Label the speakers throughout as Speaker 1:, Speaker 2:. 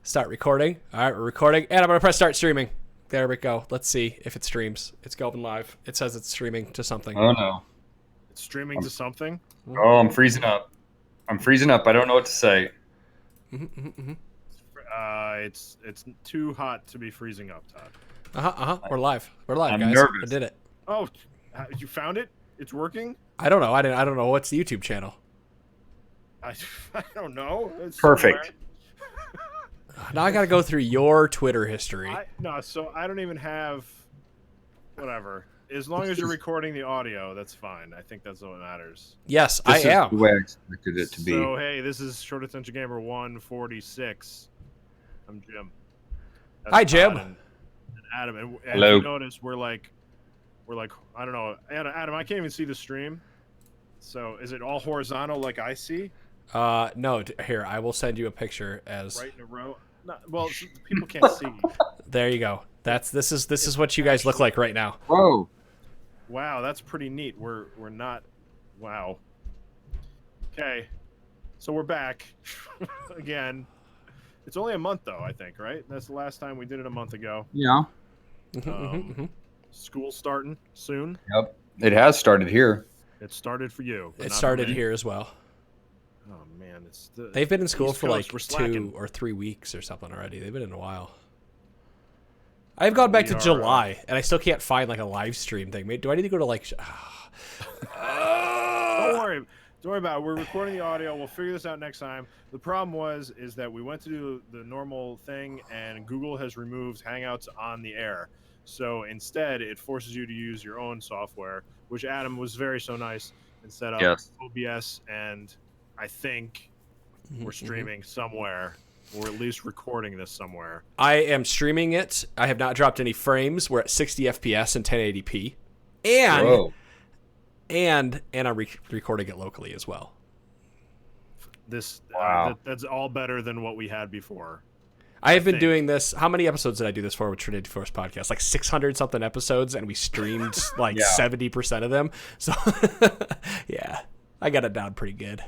Speaker 1: Start recording. All right, we're recording. And I'm going to press start streaming. There we go. Let's see if it streams. It's going live. It says it's streaming to something.
Speaker 2: Oh, no.
Speaker 3: It's streaming to something?
Speaker 2: Oh, I'm freezing up. I don't know what to say.
Speaker 3: It's too hot to be freezing up, Todd.
Speaker 1: We're live. We're live,
Speaker 2: I'm
Speaker 1: guys.
Speaker 2: nervous.
Speaker 1: I did it.
Speaker 3: Oh, you found it? It's working?
Speaker 1: I don't know. I don't know. What's the YouTube channel?
Speaker 3: I don't know. It's
Speaker 2: Perfect.
Speaker 3: somewhere.
Speaker 1: Now I got to go through your Twitter history.
Speaker 3: So I don't even have whatever. As long as you're recording the audio, that's fine. I think that's what matters.
Speaker 1: Yes,
Speaker 2: This
Speaker 1: I
Speaker 2: is
Speaker 1: am.
Speaker 2: the way I expected it to be.
Speaker 3: So, hey, this is Short Attention Gamer 146. I'm Jim. That's
Speaker 1: Hi, Jim.
Speaker 3: Todd and Adam. And
Speaker 2: Hello.
Speaker 3: if you notice, we're like, I don't know. Adam, I can't even see the stream. So is it all horizontal like I see?
Speaker 1: No, here, I will send you a picture as
Speaker 3: Right in a row? No, well, people can't see.
Speaker 1: there you go. This is what you guys look like right now.
Speaker 2: Whoa.
Speaker 3: Wow, that's pretty neat. We're not. Wow. Okay, so we're back again. It's only a month though, I think, right? That's the last time we did it a month ago.
Speaker 2: Yeah.
Speaker 3: School's starting soon.
Speaker 2: Yep. It has started here.
Speaker 3: It started for you. but
Speaker 1: It
Speaker 3: not
Speaker 1: started
Speaker 3: for me.
Speaker 1: here as well.
Speaker 3: Oh man, it's the,
Speaker 1: They've been in school
Speaker 3: East
Speaker 1: for
Speaker 3: Coast,
Speaker 1: like
Speaker 3: we're slacking.
Speaker 1: 2 or 3 weeks or something already. They've been in a while. I've gone back
Speaker 3: We
Speaker 1: to
Speaker 3: are,
Speaker 1: July, and I still can't find like a live stream thing. Do I need to go to like?
Speaker 3: Don't worry. Don't worry about it. We're recording the audio. We'll figure this out next time. The problem is that we went to do the normal thing, and Google has removed Hangouts on the air. So instead, it forces you to use your own software, which Adam was so nice and set up
Speaker 2: Yes.
Speaker 3: OBS, and I think we're streaming somewhere, or at least recording this somewhere.
Speaker 1: I am streaming it. I have not dropped any frames. We're at 60 FPS and 1080p,
Speaker 2: Whoa.
Speaker 1: and I'm recording it locally as well.
Speaker 3: This
Speaker 2: Wow.
Speaker 3: that's all better than what we had before.
Speaker 1: I have been
Speaker 3: think.
Speaker 1: doing this. How many episodes did I do this for with Trinity Force podcast? Like 600 something episodes, and we streamed like
Speaker 2: Yeah.
Speaker 1: 70% of them. So yeah, I got it down pretty good.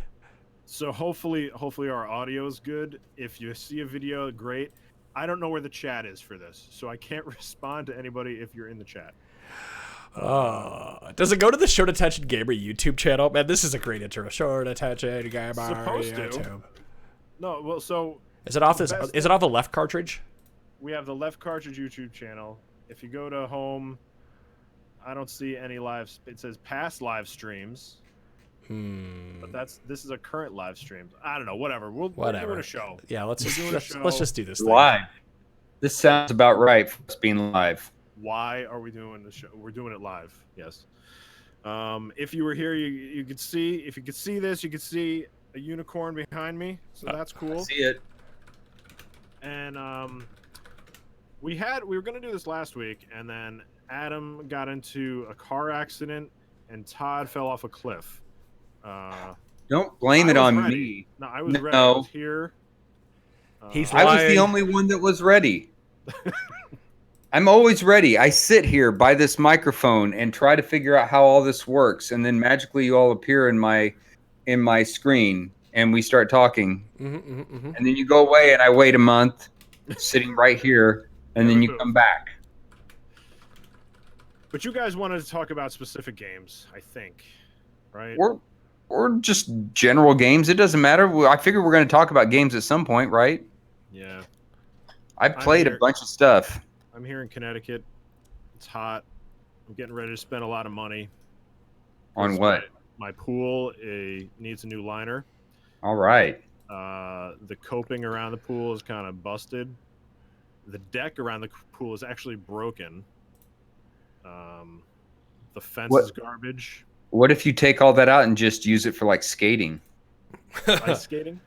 Speaker 3: So hopefully our audio is good. If you see a video, great. I don't know where the chat is for this, so I can't respond to anybody if you're in the chat.
Speaker 1: Does it go to the Short Attention Gamer YouTube channel? Man, this is a great intro. Short Attention Gamer
Speaker 3: Supposed to.
Speaker 1: YouTube.
Speaker 3: No, well, so
Speaker 1: Is it off this?
Speaker 3: Best
Speaker 1: Is it off a left cartridge?
Speaker 3: we have the Left Cartridge YouTube channel. If you go to home, I don't see any live. It says past live streams, but this is a current live stream. I don't know. Whatever. We're doing a show.
Speaker 1: Yeah, let's
Speaker 3: We're doing a
Speaker 1: just
Speaker 3: show.
Speaker 1: let's just do this thing.
Speaker 2: Live. This sounds about right for us being live.
Speaker 3: Why are we doing the show? We're doing it live. Yes. If you were here, you could see. If you could see this, you could see a unicorn behind me. So that's cool.
Speaker 2: See it.
Speaker 3: And we were gonna do this last week, and then Adam got into a car accident, and Todd fell off a cliff.
Speaker 2: Don't blame
Speaker 3: I
Speaker 2: it
Speaker 3: was
Speaker 2: on
Speaker 3: ready.
Speaker 2: me.
Speaker 3: No, I was ready. I
Speaker 2: No.
Speaker 3: was here.
Speaker 1: He's
Speaker 2: I was
Speaker 1: lying.
Speaker 2: the only one that was ready. I'm always ready. I sit here by this microphone and try to figure out how all this works, and then magically you all appear in my screen, and we start talking. And then you go away, and I wait a month, sitting right here, and then you come back.
Speaker 3: But you guys wanted to talk about specific games, I think, right?
Speaker 2: Or just general games. It doesn't matter. I figure we're going to talk about games at some point, right?
Speaker 3: Yeah.
Speaker 2: I've played a
Speaker 3: here.
Speaker 2: bunch of stuff.
Speaker 3: I'm here in Connecticut. It's hot. I'm getting ready to spend a lot of money.
Speaker 2: On what?
Speaker 3: My pool needs a new liner.
Speaker 2: All right.
Speaker 3: The coping around the pool is kind of busted. The deck around the pool is actually broken. The fence is garbage.
Speaker 2: What if you take all that out and just use it for like skating?
Speaker 3: Ice skating?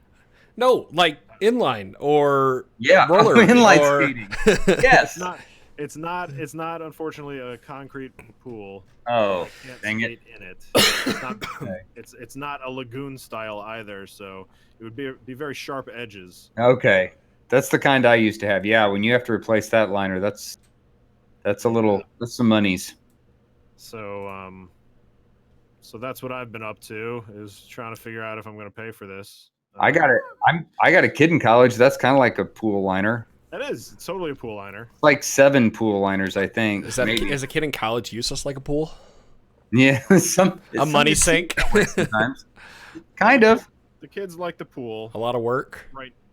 Speaker 1: No, like inline or
Speaker 2: Yeah,
Speaker 1: roller
Speaker 2: inline
Speaker 1: or...
Speaker 2: skating. Yes.
Speaker 3: It's not unfortunately a concrete pool.
Speaker 2: Oh,
Speaker 3: You can't
Speaker 2: dang
Speaker 3: skate
Speaker 2: it.
Speaker 3: in it. It's not a lagoon style either, so it would be very sharp edges.
Speaker 2: Okay. That's the kind I used to have. Yeah, when you have to replace that liner, that's some monies.
Speaker 3: So that's what I've been up to, is trying to figure out if I'm going to pay for this.
Speaker 2: I got it. I got a kid in college. That's kind of like a pool liner.
Speaker 3: That is. It's totally a pool liner.
Speaker 2: Like 7 pool liners, I think.
Speaker 1: Is that
Speaker 2: maybe.
Speaker 1: is a kid in college useless like a pool?
Speaker 2: Yeah,
Speaker 1: A money sink.
Speaker 2: Sometimes. Kind of.
Speaker 3: The kids like the pool.
Speaker 1: A lot of work.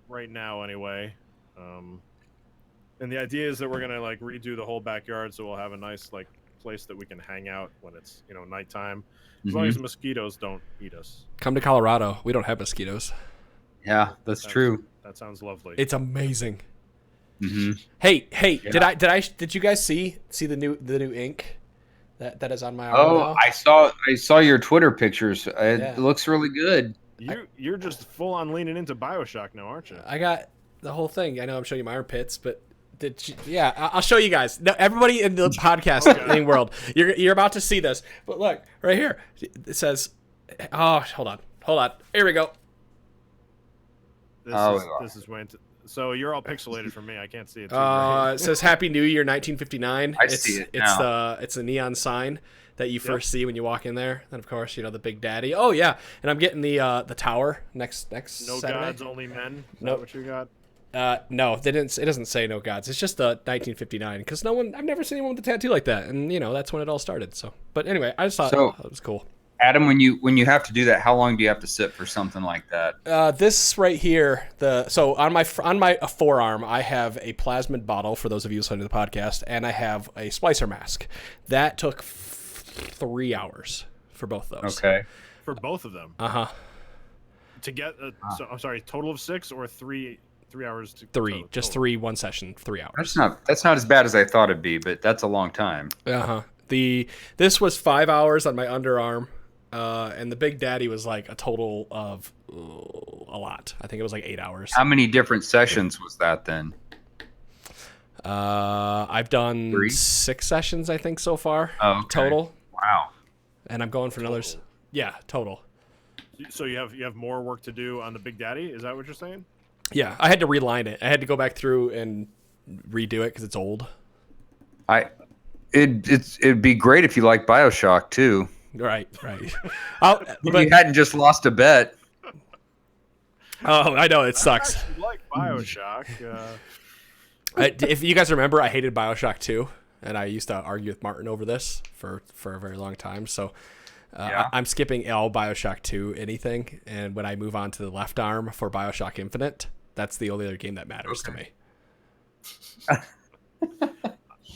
Speaker 3: Right now, anyway. And the idea is that we're gonna like redo the whole backyard, so we'll have a nice like place that we can hang out when it's nighttime, as long as mosquitoes don't eat us.
Speaker 1: Come to Colorado. We don't have mosquitoes.
Speaker 2: Yeah, that's true.
Speaker 3: That sounds lovely.
Speaker 1: It's amazing.
Speaker 2: Mm-hmm.
Speaker 1: Hey,
Speaker 2: Yeah.
Speaker 1: did you guys see the new ink that is on my arm now?
Speaker 2: I saw your Twitter pictures. It looks really good.
Speaker 3: You're just full on leaning into BioShock now, aren't you?
Speaker 1: I got the whole thing. I know I'm showing you my armpits, but I'll show you guys. No, everybody in the podcasting world, you're about to see this. But look, right here. It says, oh, hold on. Here we go.
Speaker 3: This is when. So you're all pixelated from me. I can't see it. Too
Speaker 1: It says Happy New Year 1959.
Speaker 2: I see it now.
Speaker 1: It's the neon sign that you first see when you walk in there. Then of course, the Big Daddy. Oh yeah, and I'm getting the tower next
Speaker 3: No
Speaker 1: Saturday.
Speaker 3: gods, only men. Is
Speaker 1: Nope.
Speaker 3: that what you got?
Speaker 1: No, they didn't. It doesn't say no gods. It's just the 1959 because I've never seen anyone with a tattoo like that, and that's when it all started. So, but anyway, I just thought it was cool.
Speaker 2: Adam, when you have to do that, how long do you have to sit for something like that?
Speaker 1: This right here, so on my forearm, I have a plasmid bottle for those of you listening to the podcast, and I have a splicer mask. That took 3 hours for both of those.
Speaker 2: Okay.
Speaker 3: For both of them. To get so I'm sorry, total of 6 or 3 hours to
Speaker 1: 3, just 3 one session, 3 hours.
Speaker 2: That's not as bad as I thought it'd be, but that's a long time.
Speaker 1: This was 5 hours on my underarm. And the Big Daddy was like a total of a lot. I think it was like 8 hours.
Speaker 2: How many different sessions was that then?
Speaker 1: I've done
Speaker 2: 3?
Speaker 1: 6 sessions, I think, so far.
Speaker 2: Oh, okay.
Speaker 1: Total.
Speaker 2: Wow.
Speaker 1: And I'm going for another. Yeah, total.
Speaker 3: So you have more work to do on the Big Daddy? Is that what you're saying?
Speaker 1: Yeah, I had to reline it. I had to go back through and redo it because it's old.
Speaker 2: It'd be great if you like BioShock too.
Speaker 1: Right.
Speaker 2: But you hadn't just lost a bet.
Speaker 1: Oh, I know it sucks.
Speaker 3: I actually like BioShock.
Speaker 1: If you guys remember, I hated BioShock 2, and I used to argue with Martin over this for a very long time. So I'm skipping all BioShock 2 anything, and when I move on to the left arm for BioShock Infinite, that's the only other game that matters to me.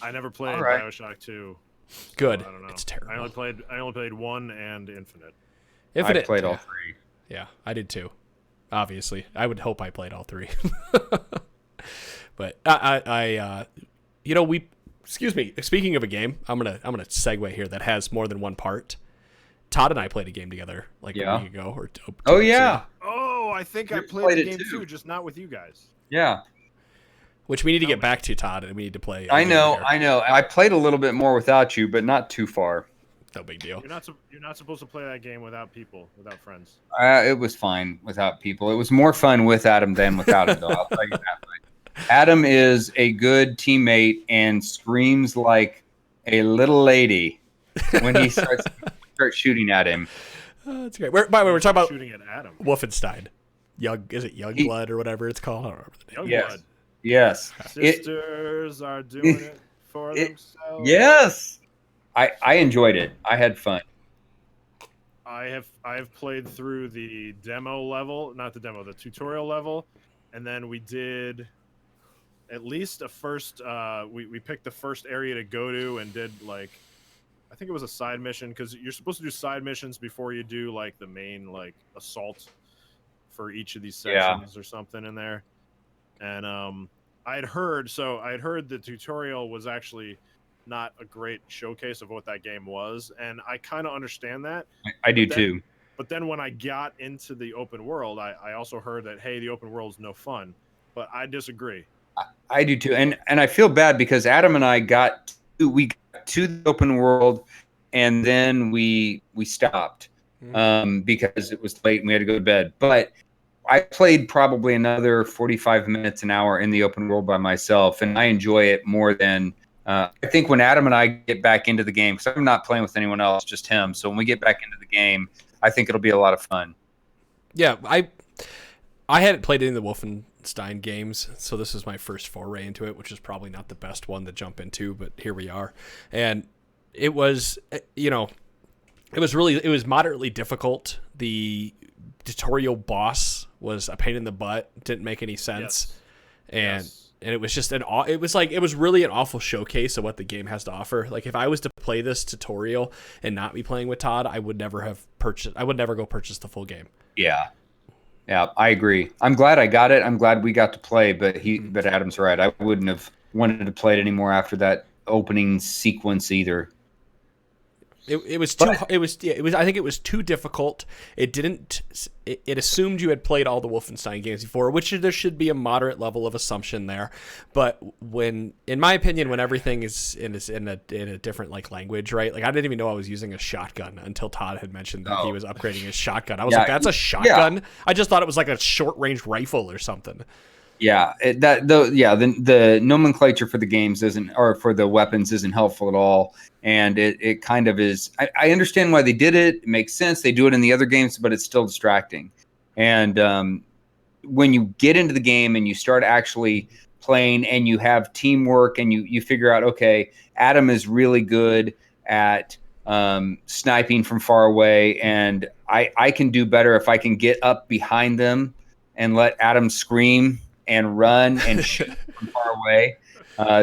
Speaker 3: I never played BioShock 2.
Speaker 1: Good.
Speaker 3: So I don't know.
Speaker 1: It's terrible.
Speaker 3: I only played 1 and Infinite.
Speaker 2: I played all 3.
Speaker 1: Yeah, I did too. Obviously, I would hope I played all 3. But excuse me. Speaking of a game, I'm gonna segue here that has more than one part. Todd and I played a game together like a week ago or 2
Speaker 2: Oh
Speaker 1: weeks
Speaker 2: yeah.
Speaker 1: ago.
Speaker 3: Oh, I think I played the game too, just not with you guys.
Speaker 2: Yeah.
Speaker 1: Which we need to get back to, Todd, and we need to play.
Speaker 2: I know. I played a little bit more without you, but not too far.
Speaker 1: No big deal.
Speaker 3: You're not supposed to play that game without without friends.
Speaker 2: It was fine without people. It was more fun with Adam than without him, though. I'll tell you that much. Adam is a good teammate and screams like a little lady when he starts shooting at him.
Speaker 1: That's great. By the way, we're talking about
Speaker 3: shooting at Adam.
Speaker 1: Wolfenstein. Is it Youngblood or whatever it's called? I don't remember the name.
Speaker 3: Youngblood.
Speaker 2: Yes.
Speaker 3: Sisters are doing it for themselves.
Speaker 2: Yes. I enjoyed it. I had fun.
Speaker 3: I have played through the demo level, not the demo, the tutorial level, and then we did at least a first. We picked the first area to go to and did like, I think it was a side mission because you're supposed to do side missions before you do like the main like assault for each of these sections or something in there. And I had heard the tutorial was actually not a great showcase of what that game was, and I kind of understand that.
Speaker 2: I do too.
Speaker 3: But then when I got into the open world, I also heard that, hey, the open world's no fun. But I disagree.
Speaker 2: I do too, and I feel bad because Adam and I got to the open world, and then we stopped because it was late and we had to go to bed. But I played probably another 45 minutes, an hour in the open world by myself, and I enjoy it more than I think when Adam and I get back into the game, because I'm not playing with anyone else, just him. So when we get back into the game, I think it'll be a lot of fun.
Speaker 1: Yeah, I hadn't played any of the Wolfenstein games, so this is my first foray into it, which is probably not the best one to jump into, but here we are. And it was, it was moderately difficult. The tutorial boss was a pain in the butt, didn't make any sense.
Speaker 3: Yes.
Speaker 1: And it was just it was really an awful showcase of what the game has to offer. Like if I was to play this tutorial and not be playing with Todd, I would never go purchase the full game.
Speaker 2: Yeah. Yeah, I agree. I'm glad I got it. I'm glad we got to play, but Adam's right. I wouldn't have wanted to play it anymore after that opening sequence either.
Speaker 1: I think it was too difficult. It assumed you had played all the Wolfenstein games before, which there should be a moderate level of assumption there. But in my opinion, when everything is in a different language, right? Like I didn't even know I was using a shotgun until Todd had mentioned that he was upgrading his shotgun. I was like, that's a shotgun? Yeah. I just thought it was like a short range rifle or something.
Speaker 2: Yeah, the nomenclature for the games for the weapons isn't helpful at all, and it kind of is. I understand why they did it. It makes sense. They do it in the other games, but it's still distracting. And when you get into the game and you start actually playing, and you have teamwork, and you figure out, okay, Adam is really good at sniping from far away, and I can do better if I can get up behind them and let Adam scream and run and shoot from far away.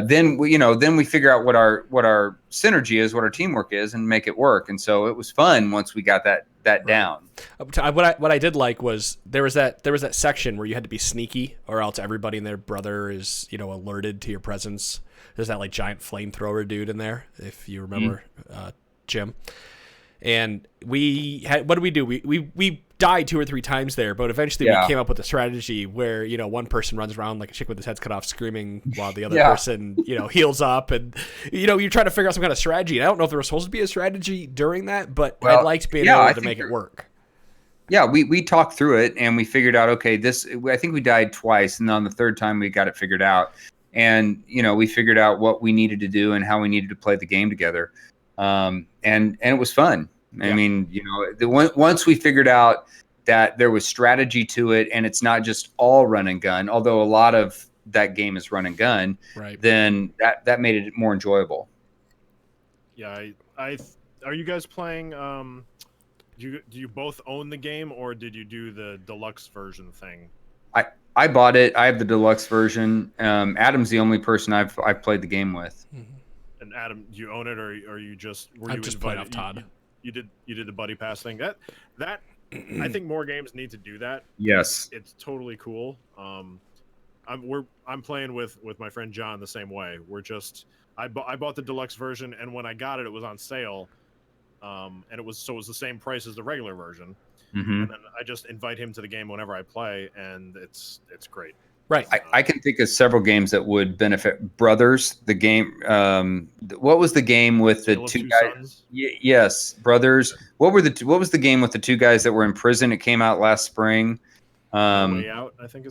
Speaker 2: Then we figure out what our synergy is, what our teamwork is, and make it work. And so it was fun once we got that down.
Speaker 1: What I did like was there was that section where you had to be sneaky, or else everybody and their brother is alerted to your presence. There's that giant flamethrower dude in there, if you remember, Jim. And what did we do? We died 2 or 3 times there, but eventually we came up with a strategy where one person runs around like a chick with his head cut off, screaming, while the other person heals up, and you're trying to figure out some kind of strategy. And I don't know if there was supposed to be a strategy during that, but I liked being able to make it work.
Speaker 2: Yeah, we talked through it and we figured out, okay, I think we died twice, and on the third time we got it figured out, and we figured out what we needed to do and how we needed to play the game together. And it was fun. I mean, once we figured out that there was strategy to it, and it's not just all run and gun, although a lot of that game is run and gun,
Speaker 1: right,
Speaker 2: then that made it more enjoyable.
Speaker 3: Yeah, are you guys playing? Do you both own the game, or did you do the deluxe version thing?
Speaker 2: I bought it. I have the deluxe version. Adam's the only person I've played the game with.
Speaker 3: Mm-hmm. And Adam, do you own it, or you just
Speaker 1: played off Todd?
Speaker 3: You did the buddy pass thing. That I think more games need to do that.
Speaker 2: Yes,
Speaker 3: it's totally cool. I'm playing with my friend John the same way. I bought the deluxe version, and when I got it, it was on sale, and it was the same price as the regular version.
Speaker 2: Mm-hmm.
Speaker 3: And then I just invite him to the game whenever I play, and it's great.
Speaker 1: Right.
Speaker 2: I can think of several games that would benefit. Brothers, the game. What was the game with the two guys? Yes, Brothers. What was the game with the 2 guys that were in prison? It came out last spring.
Speaker 3: Way Out, I think.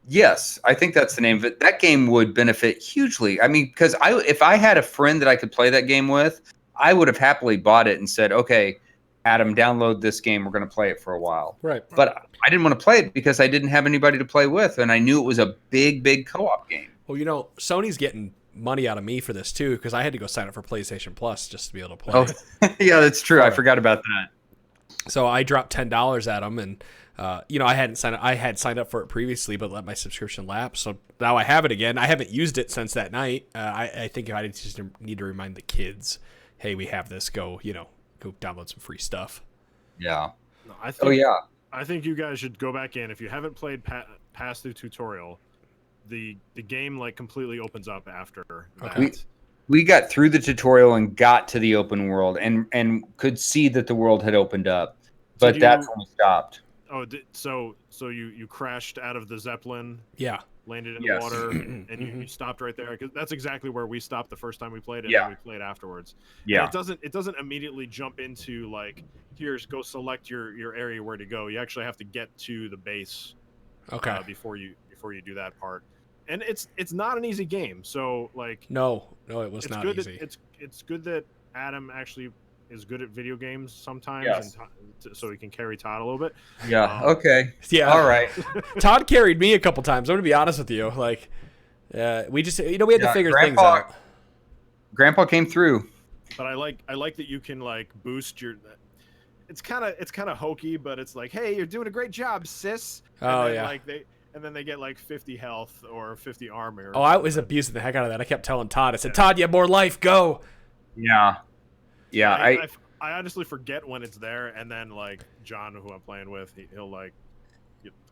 Speaker 2: Yes, I think that's the name of it. That game would benefit hugely. I mean, because if I had a friend that I could play that game with, I would have happily bought it and said, okay, Adam, download this game. We're going to play it for a while.
Speaker 1: Right.
Speaker 2: But I didn't want to play it because I didn't have anybody to play with, and I knew it was a big co-op game.
Speaker 1: Well, Sony's getting money out of me for this too, because I had to go sign up for PlayStation Plus just to be able to play.
Speaker 2: Oh, yeah, that's true. I forgot about that.
Speaker 1: So I dropped $10 at them, and I hadn't signed up. I had signed up for it previously, but let my subscription lapse. So now I have it again. I haven't used it since that night. I think I just need to remind the kids, hey, we have this. Go download some free stuff.
Speaker 2: Yeah.
Speaker 3: No, I think you guys should go back in. If you haven't played past the tutorial, the game completely opens up after that.
Speaker 2: We got through the tutorial and got to the open world and could see that the world had opened up, but that's when we stopped.
Speaker 3: Oh, so you crashed out of the Zeppelin?
Speaker 1: Yeah.
Speaker 3: Landed in the water, and you stopped right there, because that's exactly where we stopped the first time we played it. And we played afterwards.
Speaker 2: Yeah,
Speaker 3: and it doesn't immediately jump into here's go select your area where to go. You actually have to get to the base,
Speaker 1: okay,
Speaker 3: before you do that part. And it's not an easy game. So
Speaker 1: no, it was not easy.
Speaker 3: It's good that Adam actually is good at video games sometimes,
Speaker 2: Yes.
Speaker 3: so he can carry Todd a little bit.
Speaker 2: Yeah. Okay.
Speaker 1: Yeah.
Speaker 2: All right.
Speaker 1: Todd carried me a couple times. I'm gonna be honest with you. Like, we just we had to figure things out.
Speaker 2: Grandpa came through.
Speaker 3: But I like that you can like boost your. It's kind of hokey, but it's like, hey, you're doing a great job, sis.
Speaker 1: Oh, yeah.
Speaker 3: Like then they get like 50 health or 50 armor.
Speaker 1: Oh, I was abusing the heck out of that. I kept telling Todd. I said, Todd, you have more life. Go.
Speaker 2: Yeah. Yeah.
Speaker 3: I honestly forget when it's there, and then like John, who I'm playing with, he'll like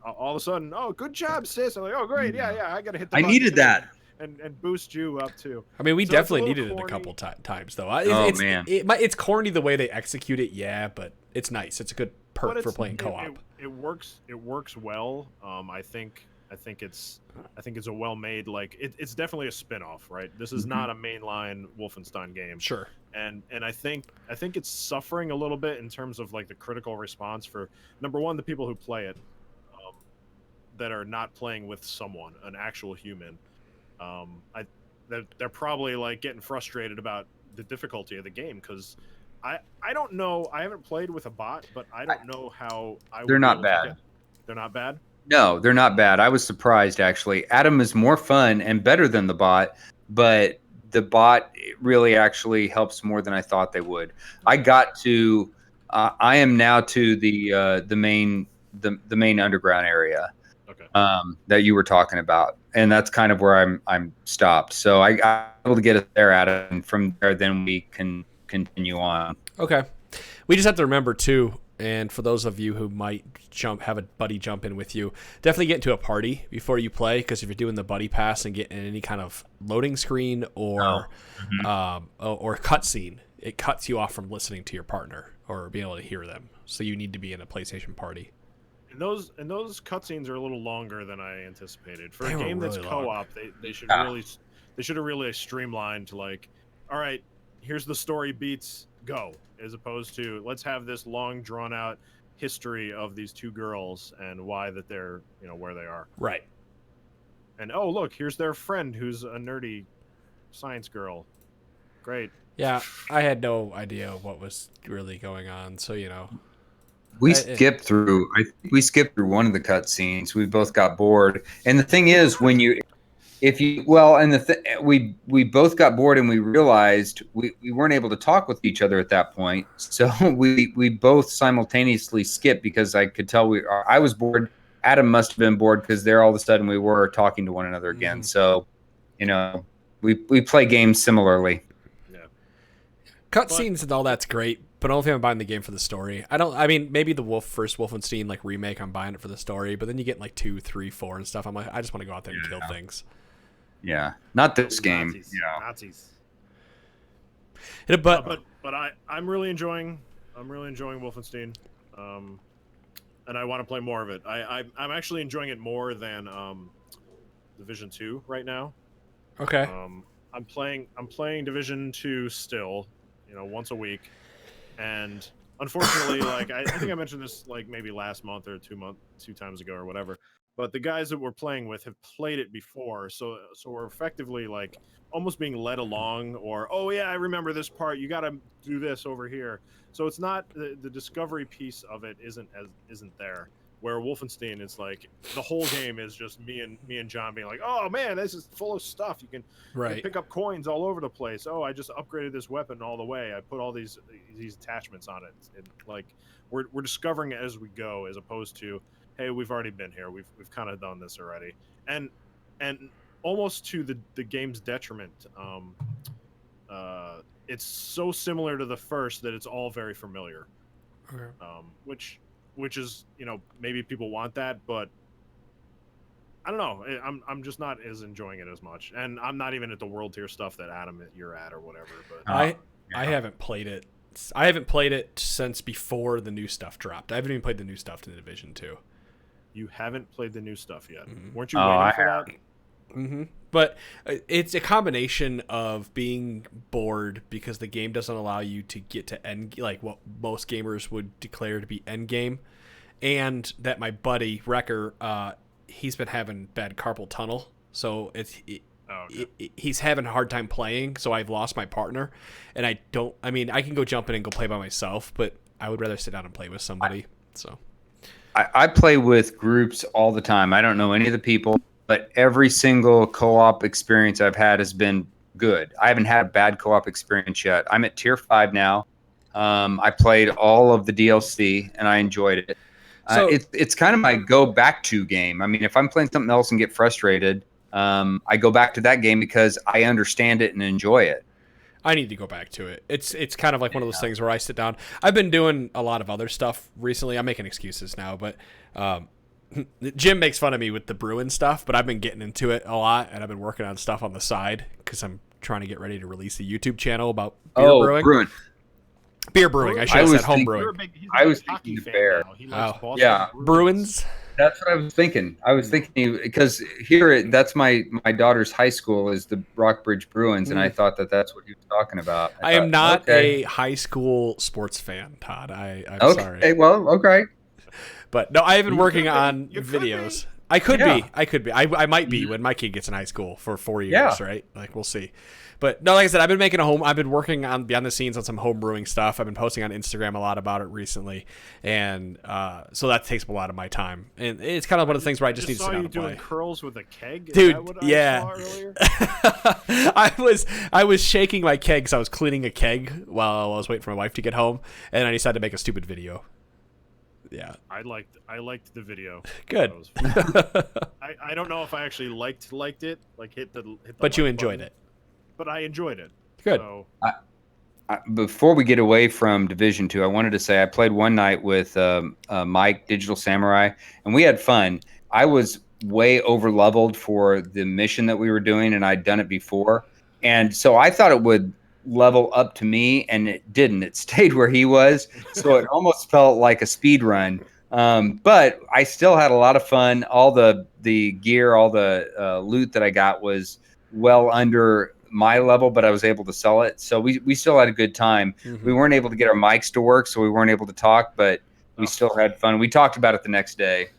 Speaker 3: all of a sudden, oh, good job, sis. I'm like, oh, great, yeah, I gotta hit the.
Speaker 2: I needed
Speaker 3: too.
Speaker 2: that.
Speaker 3: And boost you up too.
Speaker 1: I mean, we definitely needed it a couple times, though.
Speaker 2: Man,
Speaker 1: it's corny the way they execute it, yeah, but it's nice. It's a good perk for playing co-op.
Speaker 3: It works well. I think it's a well made, like it's definitely a spin-off, right? This is not a mainline Wolfenstein game.
Speaker 1: Sure.
Speaker 3: And I think it's suffering a little bit in terms of like the critical response for number one, the people who play it, that are not playing with someone, an actual human. They're probably like getting frustrated about the difficulty of the game, because I don't know. I haven't played with a bot, but I don't know how I would.
Speaker 2: They're not bad.
Speaker 3: They're not bad.
Speaker 2: No, they're not bad. I was surprised, actually. Adam is more fun and better than the bot, but the bot really actually helps more than I thought they would. I am now to the main underground area.
Speaker 3: Okay.
Speaker 2: That you were talking about, and that's kind of where I'm stopped. So I got able to get it there, Adam, and from there then we can continue on.
Speaker 1: Okay. We just have to remember too, and for those of you who might have a buddy jump in with you, definitely get into a party before you play, because if you're doing the buddy pass and getting any kind of loading screen or cutscene, it cuts you off from listening to your partner or being able to hear them. So you need to be in a PlayStation party.
Speaker 3: And those cutscenes are a little longer than I anticipated. For a game that's
Speaker 1: really
Speaker 3: co-op, they should have really streamlined to like, all right, here's the story beats, go, as opposed to let's have this long drawn out history of these two girls and why that they're where they are.
Speaker 1: Right.
Speaker 3: And oh look, here's their friend who's a nerdy science girl. Great.
Speaker 1: Yeah, I had no idea what was really going on, so
Speaker 2: We skipped through one of the cutscenes. We both got bored. And the thing is, we both got bored, and we realized we weren't able to talk with each other at that point. So we both simultaneously skipped, because I could tell I was bored. Adam must have been bored, because there all of a sudden we were talking to one another again. So, we play games similarly.
Speaker 3: Yeah.
Speaker 1: Cutscenes and all that's great, but only if I'm buying the game for the story. I mean, maybe the first Wolfenstein like remake, I'm buying it for the story, but then you get like 2, 3, 4 and stuff. I'm like, I just want to go out there and kill things.
Speaker 2: Yeah, not this game.
Speaker 3: Nazis.
Speaker 2: Yeah.
Speaker 3: Nazis.
Speaker 1: Yeah, but
Speaker 3: I'm really enjoying Wolfenstein, and I want to play more of it. I'm actually enjoying it more than Division 2 right now.
Speaker 1: Okay.
Speaker 3: I'm playing Division 2 still, once a week, and unfortunately, like I think I mentioned this like maybe last month or 2 times ago or whatever. But the guys that we're playing with have played it before, so we're effectively like almost being led along, or oh yeah, I remember this part. You got to do this over here. So it's not the discovery piece of it isn't there. Where Wolfenstein is like the whole game is just me and John being like, oh man, this is full of stuff. You can pick up coins all over the place. Oh, I just upgraded this weapon all the way. I put all these attachments on it. And like we're discovering it as we go, as opposed to, hey, we've already been here. We've kind of done this already, and almost to the game's detriment. It's so similar to the first that it's all very familiar. Okay. Which is maybe people want that, but I don't know. I'm just not as enjoying it as much, and I'm not even at the world tier stuff that Adam you're at or whatever. But
Speaker 1: I haven't played it. I haven't played it since before the new stuff dropped. I haven't even played the new stuff in the Division 2.
Speaker 3: You haven't played the new stuff yet.
Speaker 1: Mm-hmm.
Speaker 3: Weren't you waiting for that?
Speaker 1: Mm-hmm. But it's a combination of being bored because the game doesn't allow you to get to end, like what most gamers would declare to be end game, and that my buddy Wrecker, he's been having bad carpal tunnel, so
Speaker 3: Oh, okay.
Speaker 1: he's having a hard time playing, so I've lost my partner, and I mean, I can go jump in and go play by myself, but I would rather sit down and play with somebody. So
Speaker 2: I play with groups all the time. I don't know any of the people, but every single co-op experience I've had has been good. I haven't had a bad co-op experience yet. I'm at tier 5 now. I played all of the DLC and I enjoyed it.
Speaker 1: So
Speaker 2: It's kind of my go back to game. I mean, if I'm playing something else and get frustrated, I go back to that game because I understand it and enjoy it.
Speaker 1: I need to go back to it. It's kind of like one of those things where I sit down. I've been doing a lot of other stuff recently. I'm making excuses now, but Jim makes fun of me with the brewing stuff, but I've been getting into it a lot, and I've been working on stuff on the side because I'm trying to get ready to release a YouTube channel about beer brewing. Beer brewing. I should have said home brewing.
Speaker 2: I was thinking the bear.
Speaker 3: Yeah,
Speaker 1: Bruins.
Speaker 2: That's what I was thinking. I was thinking because that's my daughter's high school is the Rockbridge Bruins, and I thought that's what he was talking about.
Speaker 1: I am not a high school sports fan, Todd. I'm sorry.
Speaker 2: Okay, well, okay.
Speaker 1: But no, I have been working on videos. I could be. I might be when my kid gets in high school for 4 years, right? Like, we'll see. But no, like I said, I've been working on behind the scenes on some home brewing stuff. I've been posting on Instagram a lot about it recently, and so that takes up a lot of my time. And it's kind of one of the things where I just need to sit down and play.
Speaker 3: Doing curls with a keg,
Speaker 1: dude.
Speaker 3: I saw earlier?
Speaker 1: I was shaking my keg because I was cleaning a keg while I was waiting for my wife to get home, and I decided to make a stupid video. Yeah,
Speaker 3: I liked the video.
Speaker 1: Good.
Speaker 3: I don't know if I actually liked it, like hit the
Speaker 1: but you enjoyed it.
Speaker 3: But I enjoyed it.
Speaker 1: Good.
Speaker 3: So.
Speaker 2: Before we get away from Division 2, I wanted to say I played one night with Mike, Digital Samurai, and we had fun. I was way over leveled for the mission that we were doing, and I'd done it before. And so I thought it would level up to me, and it didn't. It stayed where he was. So it almost felt like a speed run. But I still had a lot of fun. All the gear, all the loot that I got was well under my level, but I was able to sell it. So we still had a good time. We weren't able to get our mics to work, so we weren't able to talk, but we still had fun. We talked about it the next day.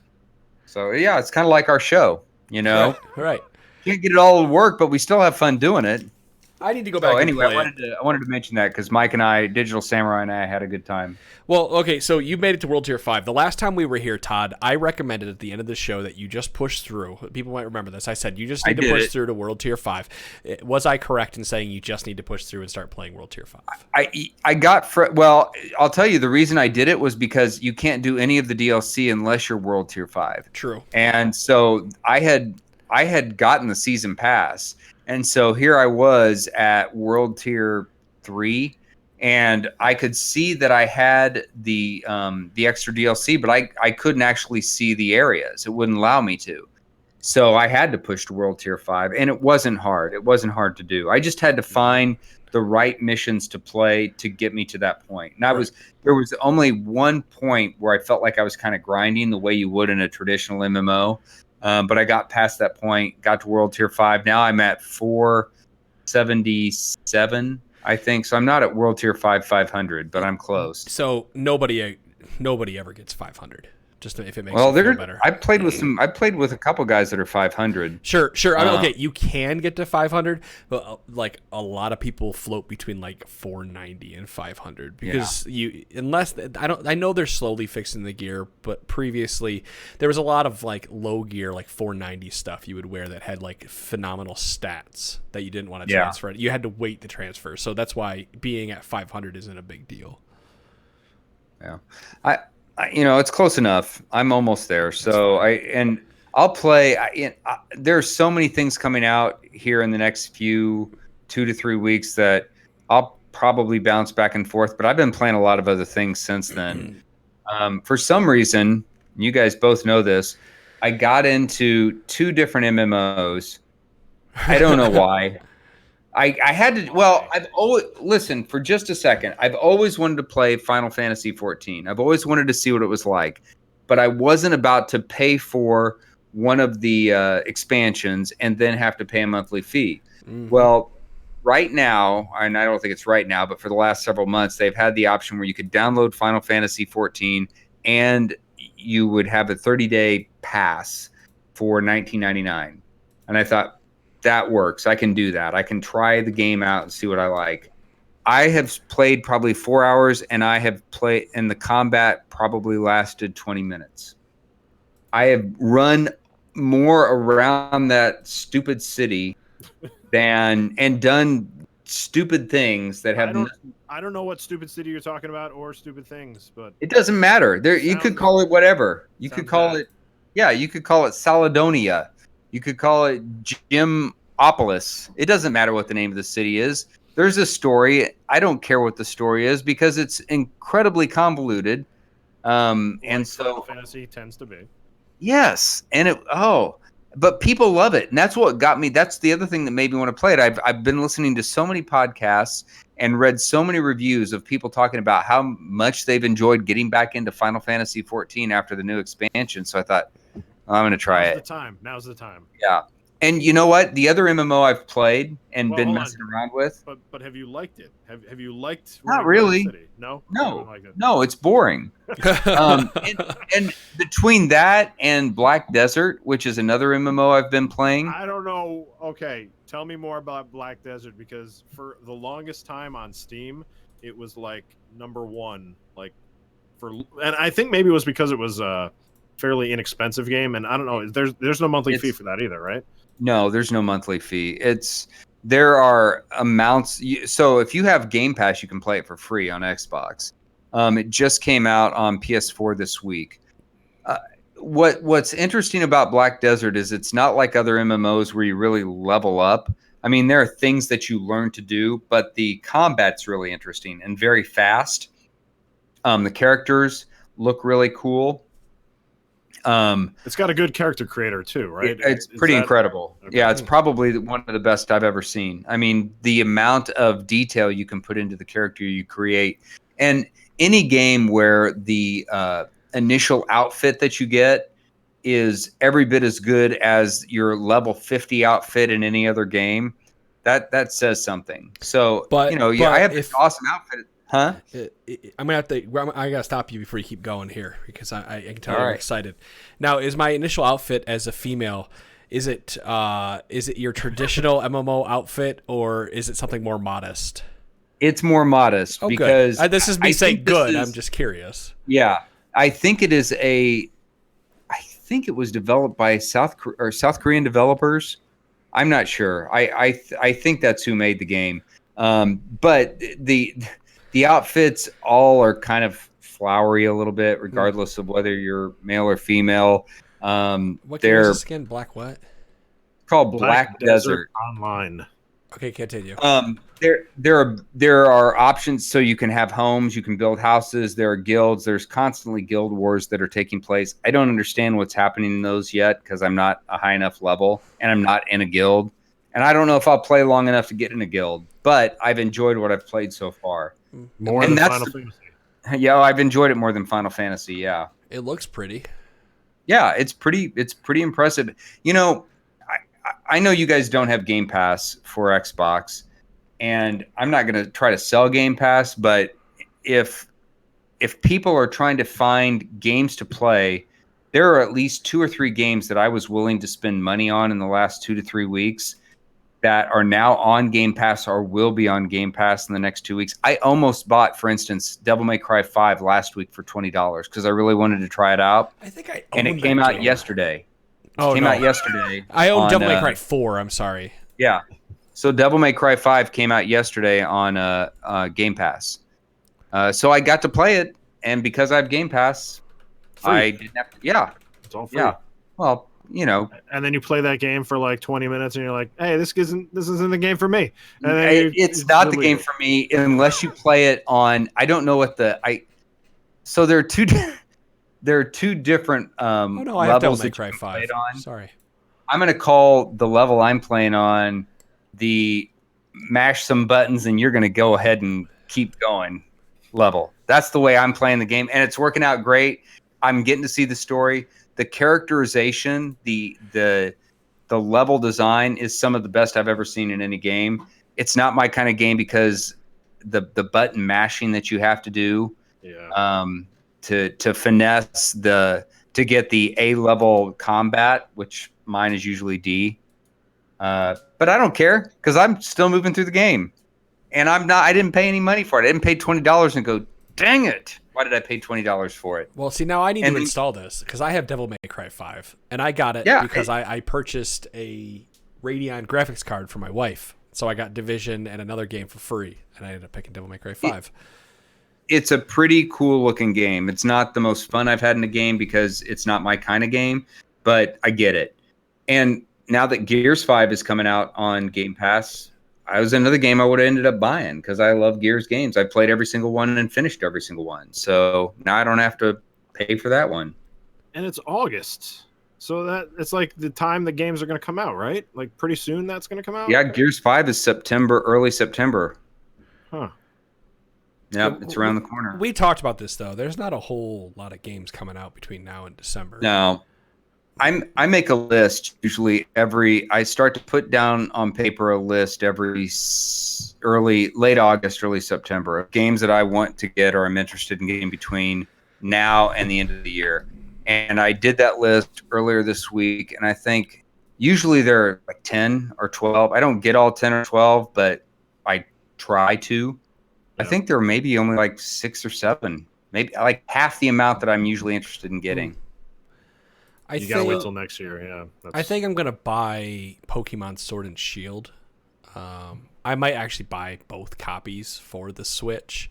Speaker 2: So yeah, it's kind of like our show, you know?
Speaker 1: Right.
Speaker 2: Can't get it all to work, but we still have fun doing it.
Speaker 1: I need to go back and play
Speaker 2: I wanted to mention that because Mike and I, Digital Samurai and I, had a good time.
Speaker 1: Well, okay, so you made it to World Tier 5. The last time we were here, Todd, I recommended at the end of the show that you just push through. People might remember this. I said you just need to push through to World Tier 5. Was I correct in saying you just need to push through and start playing World Tier 5?
Speaker 2: Well, I'll tell you the reason I did it was because you can't do any of the DLC unless you're World Tier 5.
Speaker 1: True.
Speaker 2: And so I had gotten the season pass. And so here I was at World Tier 3, and I could see that I had the extra DLC, but I couldn't actually see the areas. It wouldn't allow me to. So I had to push to World Tier 5, and it wasn't hard. It wasn't hard to do. I just had to find the right missions to play to get me to that point. And there was only one point where I felt like I was kind of grinding the way you would in a traditional MMO. But I got past that point, got to World Tier 5. Now I'm at 477, I think. So I'm not at World Tier 500, but I'm close.
Speaker 1: So nobody ever gets 500. Just if it makes you feel better.
Speaker 2: I played with a couple guys that are 500.
Speaker 1: Sure. I mean, okay, you can get to 500, but like a lot of people float between like 490 and 500 because I know they're slowly fixing the gear, but previously there was a lot of like low gear, like 490 stuff you would wear that had like phenomenal stats that you didn't want to transfer. You had to wait to transfer, so that's why being at 500 isn't a big deal.
Speaker 2: Yeah, it's close enough. I'm almost there. So I'll play. There's so many things coming out here in the next 2 to 3 weeks that I'll probably bounce back and forth. But I've been playing a lot of other things since then. For some reason, you guys both know this, I got into 2 different MMOs. I don't know why. I had to. Well, I've always listen for just a second. I've always wanted to play Final Fantasy 14. I've always wanted to see what it was like, but I wasn't about to pay for one of the expansions and then have to pay a monthly fee. Mm-hmm. Well, right now, and I don't think it's right now, but for the last several months, they've had the option where you could download Final Fantasy 14 and you would have a 30-day pass for $19.99. And I thought, that works. I can do that. I can try the game out and see what I like. I have played probably 4 hours, and the combat probably lasted 20 minutes. I have run more around that stupid city and done stupid things that have.
Speaker 3: I don't know what stupid city you're talking about or stupid things, but
Speaker 2: it doesn't matter. You could call it whatever. You could call it, you could call it Saladonia. You could call it Gymopolis. It doesn't matter what the name of the city is. There's a story. I don't care what the story is because it's incredibly convoluted. And so
Speaker 3: Final Fantasy tends to be.
Speaker 2: Yes, and but people love it, and that's what got me. That's the other thing that made me want to play it. I've been listening to so many podcasts and read so many reviews of people talking about how much they've enjoyed getting back into Final Fantasy 14 after the new expansion. So I thought, I'm going to try it.
Speaker 3: Now's the time.
Speaker 2: Yeah. And you know what? The other MMO I've played and been messing around with.
Speaker 3: But have you liked it? Have you liked?
Speaker 2: Not really.
Speaker 3: City? No.
Speaker 2: No, it's boring. and between that and Black Desert, which is another MMO I've been playing.
Speaker 3: I don't know. Okay, tell me more about Black Desert, because for the longest time on Steam, it was like number one. And I think maybe it was because it was a fairly inexpensive game, and I don't know. There's no monthly fee for that either, right?
Speaker 2: No, there's no monthly fee. There are amounts. So if you have Game Pass, you can play it for free on Xbox. It just came out on PS4 this week. What's interesting about Black Desert is it's not like other MMOs where you really level up. I mean, there are things that you learn to do, but the combat's really interesting and very fast. The characters look really cool.
Speaker 3: It's got a good character creator too, right?
Speaker 2: It's pretty incredible. Okay. Yeah, it's probably one of the best I've ever seen. I mean, the amount of detail you can put into the character you create, and any game where the initial outfit that you get is every bit as good as your level 50 outfit in any other game, that says something. So, I have this awesome outfit. Huh?
Speaker 1: I gotta stop you before you keep going here, because I can tell you're excited. Now, is my initial outfit as a female? Is it your traditional MMO outfit, or is it something more modest?
Speaker 2: It's more modest because
Speaker 1: this is me saying good. I'm just curious.
Speaker 2: Yeah, I think it is I think it was developed by South Korean developers. I'm not sure. I think that's who made the game. But the outfits all are kind of flowery a little bit, regardless of whether you're male or female.
Speaker 1: What game is this again? Black what?
Speaker 2: Called Black Desert
Speaker 3: Online.
Speaker 1: Okay, continue.
Speaker 2: There are options, so you can have homes, you can build houses. There are guilds. There's constantly guild wars that are taking place. I don't understand what's happening in those yet because I'm not a high enough level and I'm not in a guild. And I don't know if I'll play long enough to get in a guild, but I've enjoyed what I've played so far.
Speaker 3: More than Final Fantasy.
Speaker 2: Yeah, I've enjoyed it more than Final Fantasy. Yeah,
Speaker 1: it looks pretty.
Speaker 2: Yeah, it's pretty impressive. I know you guys don't have Game Pass for Xbox, and I'm not going to try to sell Game Pass, but if people are trying to find games to play, there are at least 2 or 3 games that I was willing to spend money on in the last 2 to 3 weeks that are now on Game Pass or will be on Game Pass in the next 2 weeks. I almost bought, for instance, Devil May Cry 5 last week for $20 because I really wanted to try it out.
Speaker 1: I think I
Speaker 2: owned it came out yesterday. Out yesterday.
Speaker 1: I own Devil May Cry 4. I'm sorry.
Speaker 2: Yeah. So Devil May Cry 5 came out yesterday on Game Pass. So I got to play it, and because I have Game Pass,
Speaker 3: free.
Speaker 2: I didn't have to. Yeah.
Speaker 3: It's all free.
Speaker 2: Yeah. Well,
Speaker 3: And then you play that game for like 20 minutes, and you're like, "Hey, this isn't the game for me." And
Speaker 2: then it's not the game for me unless you play it on. I don't know what So there are two. There are 2 different levels
Speaker 1: I have Devil May
Speaker 2: that
Speaker 1: Cry
Speaker 2: you can
Speaker 1: 5.
Speaker 2: play it on.
Speaker 1: Sorry.
Speaker 2: I'm going to call the level I'm playing on the mash some buttons and you're going to go ahead and keep going level. That's the way I'm playing the game, and it's working out great. I'm getting to see the story. The characterization, the level design is some of the best I've ever seen in any game. It's not my kind of game because the button mashing that you have to do.
Speaker 3: Yeah.
Speaker 2: To finesse to get the A level combat, which mine is usually D. But I don't care because I'm still moving through the game, and I didn't pay any money for it. I didn't pay $20 and go, dang it! Why did I pay $20 for it?
Speaker 1: Well, see, now I need to install this because I have Devil May Cry 5, and I got it because I purchased a Radeon graphics card for my wife. So I got Division and another game for free, and I ended up picking Devil May Cry 5.
Speaker 2: It's a pretty cool looking game. It's not the most fun I've had in a game because it's not my kind of game, but I get it. And now that Gears 5 is coming out on Game Pass, I was another game I would have ended up buying because I love Gears games. I played every single one and finished every single one. So now I don't have to pay for that one.
Speaker 3: And it's August. So that it's like the time the games are going to come out, right? Like pretty soon that's going to come out?
Speaker 2: Yeah, Gears 5 is September, early September.
Speaker 3: Huh.
Speaker 2: Yep, it's around the corner.
Speaker 1: We talked about this, though. There's not a whole lot of games coming out between now and December.
Speaker 2: No. I make a list usually I start to put down on paper a list every late August, early September of games that I want to get or I'm interested in getting between now and the end of the year. And I did that list earlier this week, and I think usually there are like 10 or 12. I don't get all 10 or 12, but I try to. Yeah. I think there may be only like 6 or 7, maybe like half the amount that I'm usually interested in getting.
Speaker 3: You gotta wait till next year, yeah.
Speaker 1: I think I'm gonna buy Pokemon Sword and Shield. I might actually buy both copies for the Switch.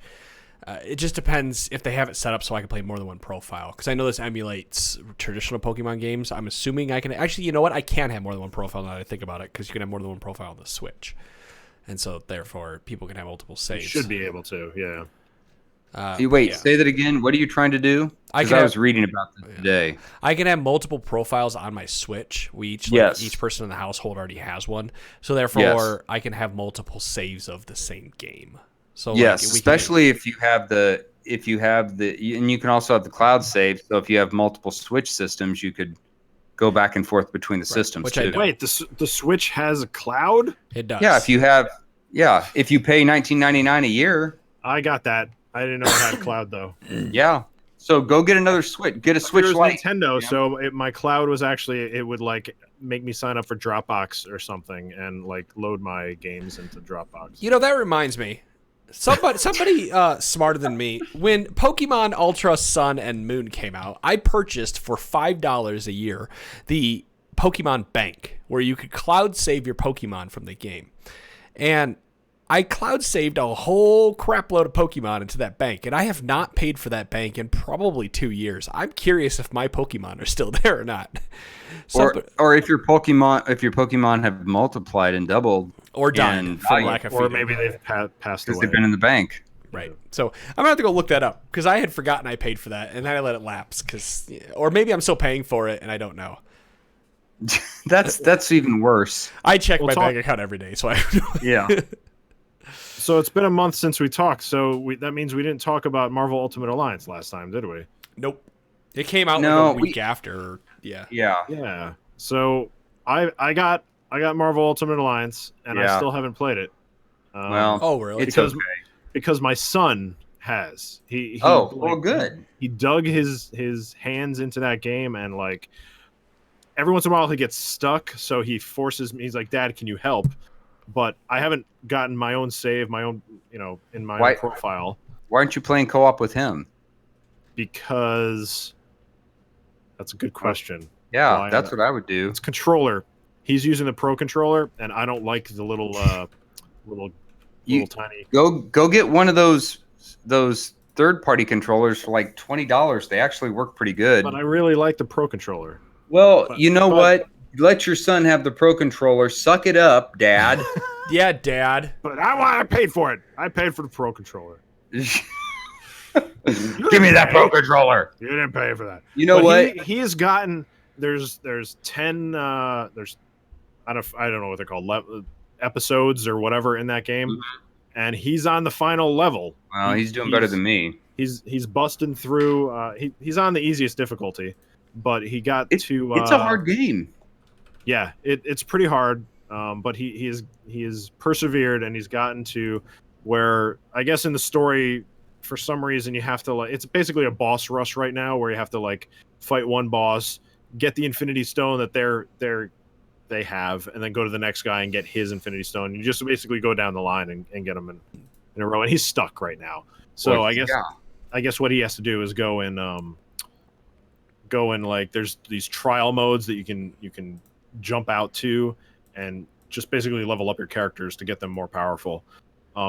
Speaker 1: It just depends if they have it set up so I can play more than one profile. Because I know this emulates traditional Pokemon games. I'm assuming I can... Actually, you know what? I can have more than one profile now that I think about it. Because you can have more than one profile on the Switch. And so, therefore, people can have multiple saves.
Speaker 3: You should be able to, yeah.
Speaker 2: Say that again. What are you trying to do? Because I was reading about this today.
Speaker 1: I can have multiple profiles on my Switch. Each person in the household already has one. So, therefore, I can have multiple saves of the same game. So
Speaker 2: yes, especially if you have the, and you can also have the cloud save. So if you have multiple Switch systems, you could go back and forth between the systems too.
Speaker 3: Wait, the Switch has a cloud?
Speaker 1: It does.
Speaker 2: Yeah, if you pay $19.99 a year.
Speaker 3: I got that. I didn't know it had a cloud though.
Speaker 2: Yeah. So go get another Switch. Get a Switch Lite.
Speaker 3: Nintendo, so my cloud was actually, it would like make me sign up for Dropbox or something and like load my games into Dropbox.
Speaker 1: You know, that reminds me. Somebody smarter than me. When Pokemon Ultra Sun and Moon came out, I purchased for $5 a year the Pokemon Bank, where you could cloud save your Pokemon from the game. And I cloud saved a whole crap load of Pokemon into that bank, and I have not paid for that bank in probably 2 years. I'm curious if my Pokemon are still there or not.
Speaker 2: Or if your Pokemon have multiplied and doubled.
Speaker 1: Or died from lack of feeding.
Speaker 3: Or maybe they've passed away.
Speaker 2: Because they've been in the bank.
Speaker 1: Right. So I'm going to have to go look that up because I had forgotten I paid for that and then I let it lapse. Or maybe I'm still paying for it and I don't know.
Speaker 2: That's even worse.
Speaker 1: I check my bank account every day. So
Speaker 2: Yeah.
Speaker 3: So it's been a month since we talked. So that means we didn't talk about Marvel Ultimate Alliance last time, did we?
Speaker 1: Nope. It came out like a week after. Yeah.
Speaker 3: Yeah. So I got Marvel Ultimate Alliance, and I still haven't played it.
Speaker 1: Oh, really?
Speaker 3: Because my son has.
Speaker 2: Good.
Speaker 3: He dug his hands into that game, and like every once in a while he gets stuck, so he forces me. He's like, "Dad, can you help?" But I haven't gotten my own save, in my own profile.
Speaker 2: Why aren't you playing co-op with him?
Speaker 3: Because that's a good question.
Speaker 2: Yeah, that's what I would do.
Speaker 3: It's controller. He's using the Pro controller, and I don't like the little tiny.
Speaker 2: Go get one of those third-party controllers for like $20. They actually work pretty good.
Speaker 3: But I really like the Pro controller.
Speaker 2: Well, what? Let your son have the Pro controller. Suck it up, Dad.
Speaker 1: Yeah, Dad.
Speaker 3: But I paid for it. I paid for the Pro controller.
Speaker 2: Give me that Pro controller.
Speaker 3: You didn't pay for that.
Speaker 2: You know what?
Speaker 3: He has gotten. There's 10. There's I don't know what they're called, episodes or whatever in that game, and he's on the final level.
Speaker 2: Well, he's doing better than me.
Speaker 3: He's busting through. He's on the easiest difficulty, but he got to.
Speaker 2: It's a hard game.
Speaker 3: Yeah, it's pretty hard, but he is persevered, and he's gotten to where I guess in the story, for some reason, you have to it's basically a boss rush right now, where you have to fight one boss, get the Infinity Stone that they're they have, and then go to the next guy and get his Infinity Stone. You just basically go down the line and get him in a row, and he's stuck right now. So I guess what he has to do is go in like there's these trial modes that you can jump out to and just basically level up your characters to get them more powerful.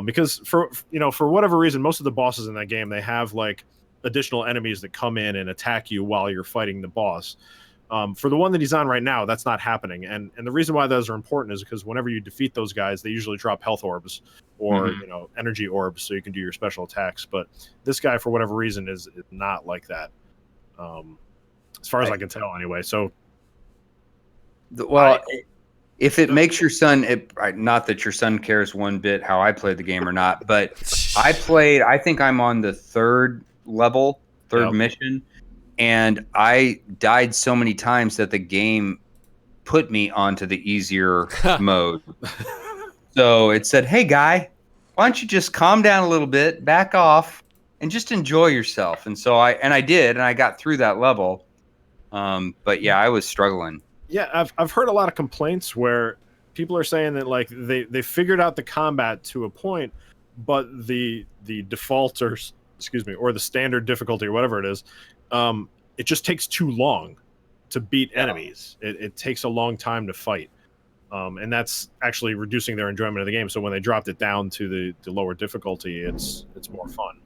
Speaker 3: Because for whatever reason, most of the bosses in that game, they have like additional enemies that come in and attack you while you're fighting the boss. For the one that he's on right now, that's not happening. And the reason why those are important is because whenever you defeat those guys, they usually drop health orbs or energy orbs so you can do your special attacks. But this guy, for whatever reason, is not like that. As far as I can tell, anyway. So,
Speaker 2: if it makes your son, not that your son cares one bit how I played the game or not, but I think I'm on the third mission, and I died so many times that the game put me onto the easier mode. So it said, hey, guy, why don't you just calm down a little bit, back off, and just enjoy yourself. And so I did, and I got through that level. But yeah, I was struggling.
Speaker 3: Yeah, I've heard a lot of complaints where people are saying that like they figured out the combat to a point, but the default or the standard difficulty or whatever it is, it just takes too long to beat enemies. It takes a long time to fight. And that's actually reducing their enjoyment of the game. So when they dropped it down to the lower difficulty, it's more fun.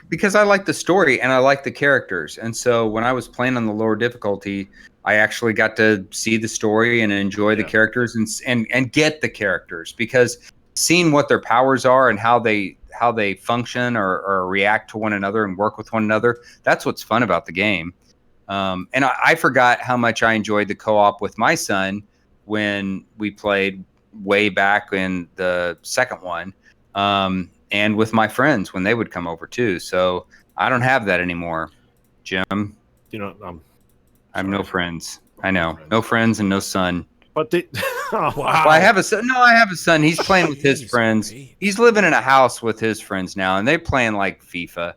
Speaker 2: Because I like the story and I like the characters. And so when I was playing on the lower difficulty, I actually got to see the story and enjoy the characters and get the characters, because seeing what their powers are and how they function or react to one another and work with one another, that's what's fun about the game. And I forgot how much I enjoyed the co-op with my son when we played way back in the second one, and with my friends when they would come over too. So I don't have that anymore, Jim. I have no friends. I know, no friends and no son.
Speaker 3: But wow.
Speaker 2: Well, I have a son. No, I have a son. He's playing with his friends.
Speaker 1: Great.
Speaker 2: He's living in a house with his friends now, and they're playing like FIFA.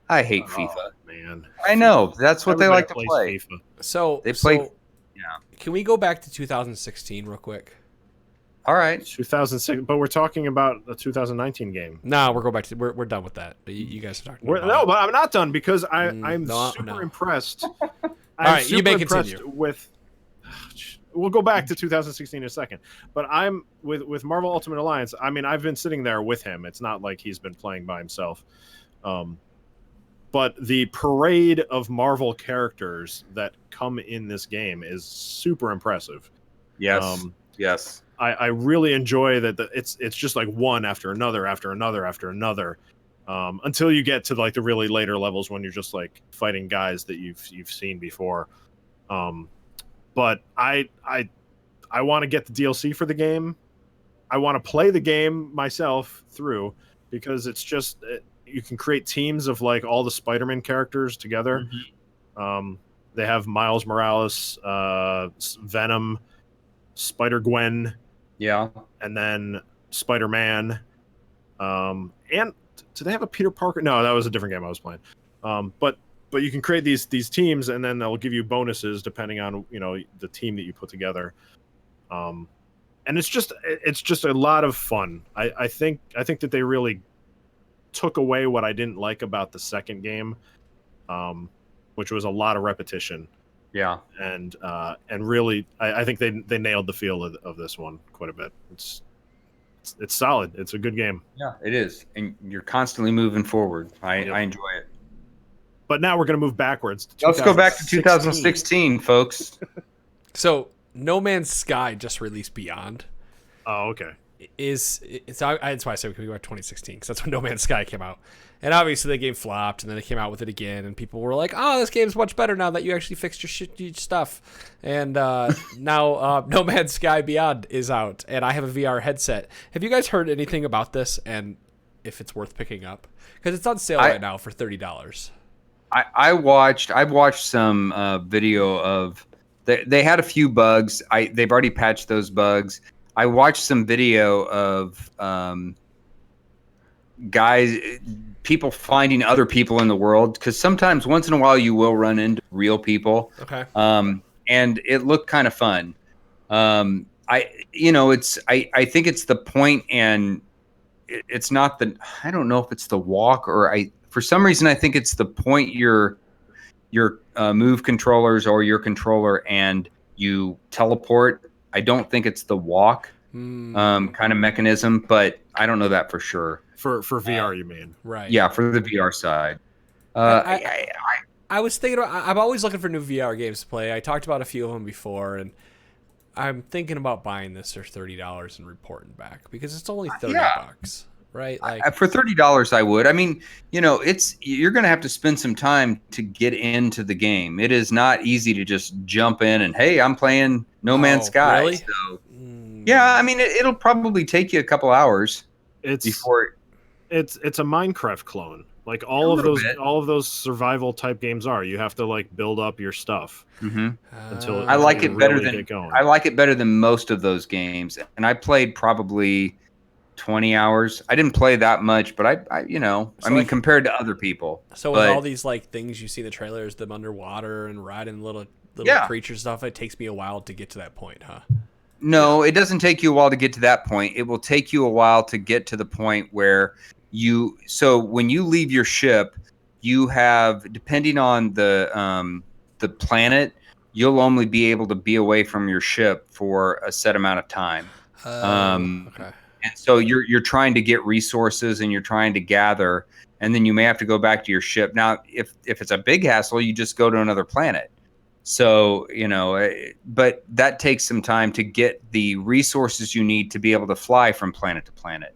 Speaker 2: I hate FIFA.
Speaker 3: Man,
Speaker 2: I know. That's what they like to
Speaker 3: plays
Speaker 2: play.
Speaker 3: FIFA.
Speaker 1: So
Speaker 2: They play. Yeah.
Speaker 1: Can we go back to 2016 real quick?
Speaker 2: All right.
Speaker 3: 2006, but we're talking about a 2019 game.
Speaker 1: No, we're going back to we're done with that. You guys are talking.
Speaker 3: No, but I'm not done because I'm super impressed.
Speaker 1: All right, you may continue.
Speaker 3: We'll go back to 2016 in a second, but I'm with Marvel Ultimate Alliance. I mean, I've been sitting there with him. It's not like he's been playing by himself. But the parade of Marvel characters that come in this game is super impressive.
Speaker 2: Yes. Yes.
Speaker 3: I really enjoy that. It's just like one after another, until you get to like the really later levels when you're just like fighting guys that you've seen before. But I want to get the DLC for the game. I want to play the game myself through, because it's just you can create teams of like all the Spider-Man characters together. Mm-hmm. They have Miles Morales, Venom, Spider-Gwen.
Speaker 2: Yeah.
Speaker 3: And then Spider-Man. And do they have a Peter Parker? No, that was a different game I was playing. But you can create these teams, and then they'll give you bonuses depending on the team that you put together. And it's just a lot of fun. I think that they really took away what I didn't like about the second game, which was a lot of repetition.
Speaker 2: Yeah.
Speaker 3: And really, I think they nailed the feel of this one quite a bit. It's solid. It's a good game.
Speaker 2: Yeah, it is. And you're constantly moving forward. I enjoy it.
Speaker 3: But now we're going to move backwards.
Speaker 2: Let's go back to 2016, folks.
Speaker 1: So No Man's Sky just released Beyond.
Speaker 3: Oh, okay.
Speaker 1: That's why I said we could go back to 2016, because that's when No Man's Sky came out. And obviously the game flopped, and then they came out with it again, and people were like, oh, this game's much better now that you actually fixed your stuff. And now No Man's Sky Beyond is out, and I have a VR headset. Have you guys heard anything about this and if it's worth picking up? Because it's on sale right now for $30.
Speaker 2: I've watched some video of they had a few bugs. They've already patched those bugs. I watched some video of people finding other people in the world, because sometimes once in a while you will run into real people.
Speaker 1: Okay.
Speaker 2: And it looked kind of fun. I think it's the point, and it's not the. I don't know if it's the walk or for some reason I think it's the point your move controllers or your controller and you teleport. I don't think it's the walk kind of mechanism, but I don't know that for sure.
Speaker 3: For VR, you mean?
Speaker 1: Right.
Speaker 2: Yeah, for the VR side.
Speaker 1: I was thinking I'm always looking for new VR games to play. I talked about a few of them before, and I'm thinking about buying this for $30 and reporting back because it's only $30, right? Like
Speaker 2: for $30, I would. I mean, you're going to have to spend some time to get into the game. It is not easy to just jump in and, hey, I'm playing No Man's Sky.
Speaker 1: Really?
Speaker 2: So, yeah, I mean, it'll probably take you a couple hours before.
Speaker 3: It's a Minecraft clone. Like all of those survival type games are. You have to like build up your stuff until
Speaker 2: I like it better
Speaker 3: really
Speaker 2: than I like it better than most of those games. And I played probably 20 hours. I didn't play that much, but I mean, compared to other people.
Speaker 1: So with all these like things you see in the trailers, them underwater and riding little creature stuff, it takes me a while to get to that point, huh?
Speaker 2: No, it doesn't take you a while to get to that point. It will take you a while to get to the point where so when you leave your ship, you have, depending on the planet, you'll only be able to be away from your ship for a set amount of time.
Speaker 1: Okay.
Speaker 2: And so you're trying to get resources and you're trying to gather, and then you may have to go back to your ship. Now, if it's a big hassle, you just go to another planet. So, but that takes some time to get the resources you need to be able to fly from planet to planet.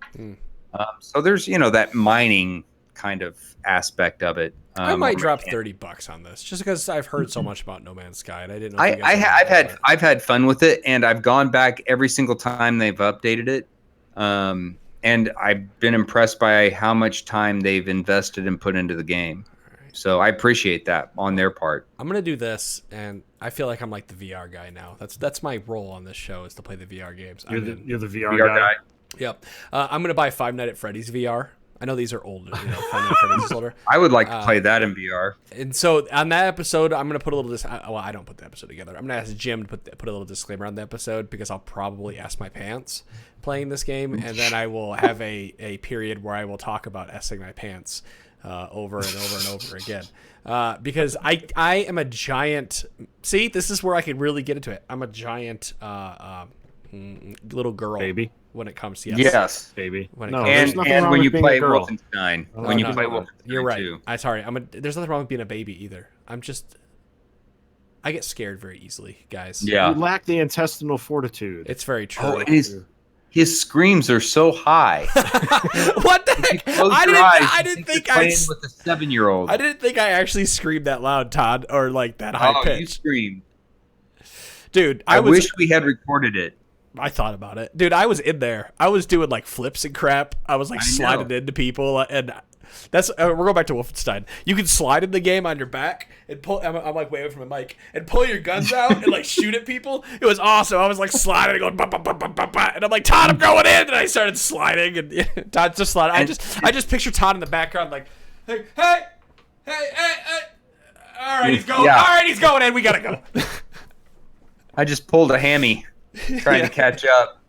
Speaker 2: So there's, that mining kind of aspect of it.
Speaker 1: I might drop $30 on this just because I've heard so much about No Man's Sky, and I didn't know.
Speaker 2: I've had fun with it, and I've gone back every single time they've updated it. And I've been impressed by how much time they've invested and put into the game. So I appreciate that on their part.
Speaker 1: I'm gonna do this, and I feel like I'm like the VR guy now. That's my role on this show, is to play the VR games.
Speaker 3: You're the VR guy.
Speaker 1: Yep. I'm gonna buy Five Nights at Freddy's VR. I know these are older. Five Nights at Freddy's is older.
Speaker 2: I would like to play that in VR.
Speaker 1: And so on that episode, I'm gonna put a little. Well, I don't put the episode together. I'm gonna ask Jim to put a little disclaimer on the episode because I'll probably ask my pants playing this game, and then I will have a period where I will talk about essing my pants over and over and over again. Because I am a giant. See, this is where I could really get into it. I'm a giant little girl.
Speaker 3: Baby.
Speaker 1: When it comes to
Speaker 3: baby.
Speaker 2: And when you play Wolfenstein,
Speaker 1: you're right.
Speaker 2: Too.
Speaker 1: There's nothing wrong with being a baby either. I get scared very easily, guys.
Speaker 2: Yeah,
Speaker 3: you lack the intestinal fortitude.
Speaker 1: It's very true.
Speaker 2: His screams are so high.
Speaker 1: What the heck? I didn't think I
Speaker 2: playing with a 7-year-old.
Speaker 1: I didn't think I actually screamed that loud, Todd, or like that high pitch.
Speaker 2: You screamed,
Speaker 1: dude.
Speaker 2: I wish we had recorded it.
Speaker 1: I thought about it, dude. I was in there. I was doing like flips and crap. I was like sliding into people, and that's we're going back to Wolfenstein. You can slide in the game on your back and pull. I'm like waving from the mic and pull your guns out and like shoot at people. It was awesome. I was like sliding and going, bah, bah, bah, bah, bah, bah, and I'm like, Todd, I'm going in, and I started sliding, and Todd's just sliding. I just picture Todd in the background, like, hey. All right, he's going. Yeah. All right, he's going in. We gotta go.
Speaker 2: I just pulled a hammy. Trying to catch up.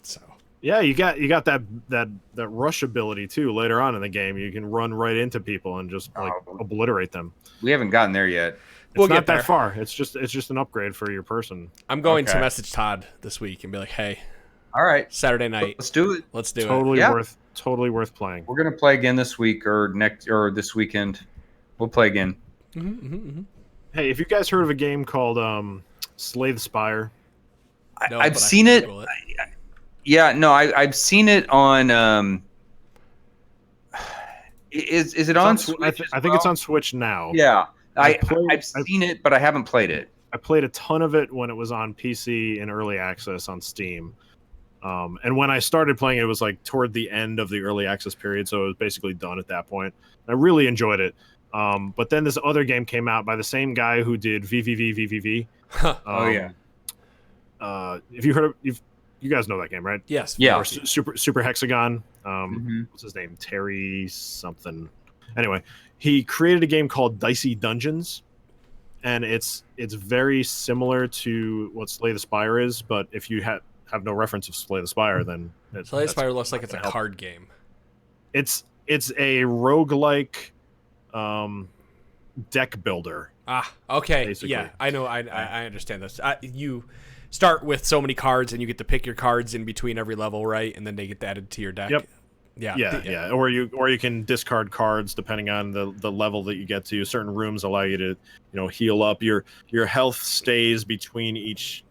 Speaker 1: So
Speaker 3: yeah, you got that rush ability too. Later on in the game, you can run right into people and just like obliterate them.
Speaker 2: We haven't gotten there yet.
Speaker 3: It's not that far. It's just an upgrade for your person.
Speaker 1: I'm going to message Todd this week and be like, hey,
Speaker 2: all right,
Speaker 1: Saturday night,
Speaker 2: let's do it.
Speaker 1: Let's do
Speaker 3: it. Totally worth playing.
Speaker 2: We're gonna play again this week or this weekend. We'll play again.
Speaker 3: Hey, if you guys heard of a game called Slay the Spire?
Speaker 2: I've seen it. I've seen it on. Is it on Switch?
Speaker 3: I think it's on Switch now.
Speaker 2: Yeah, I've seen it, but I haven't played it.
Speaker 3: I played a ton of it when it was on PC in early access on Steam. And when I started playing it was like toward the end of the early access period, so it was basically done at that point. I really enjoyed it. But then this other game came out by the same guy who did VVV.
Speaker 2: Oh yeah.
Speaker 3: If you heard of, you guys know that game, right?
Speaker 1: Yes.
Speaker 2: Yeah.
Speaker 3: Or Super Hexagon. What's his name? Terry something. Anyway, he created a game called Dicey Dungeons, and it's very similar to what Slay the Spire is. But if you have no reference of Slay the Spire, then
Speaker 1: Slay the Spire looks like it's a card game.
Speaker 3: It's a roguelike deck builder.
Speaker 1: Okay.
Speaker 3: Basically.
Speaker 1: Yeah, I know. I understand this. You start with so many cards, and you get to pick your cards in between every level, right? And then they get added to your deck.
Speaker 3: Yep.
Speaker 1: Yeah.
Speaker 3: Or you can discard cards depending on the level that you get to. Certain rooms allow you to heal up. Your health stays between each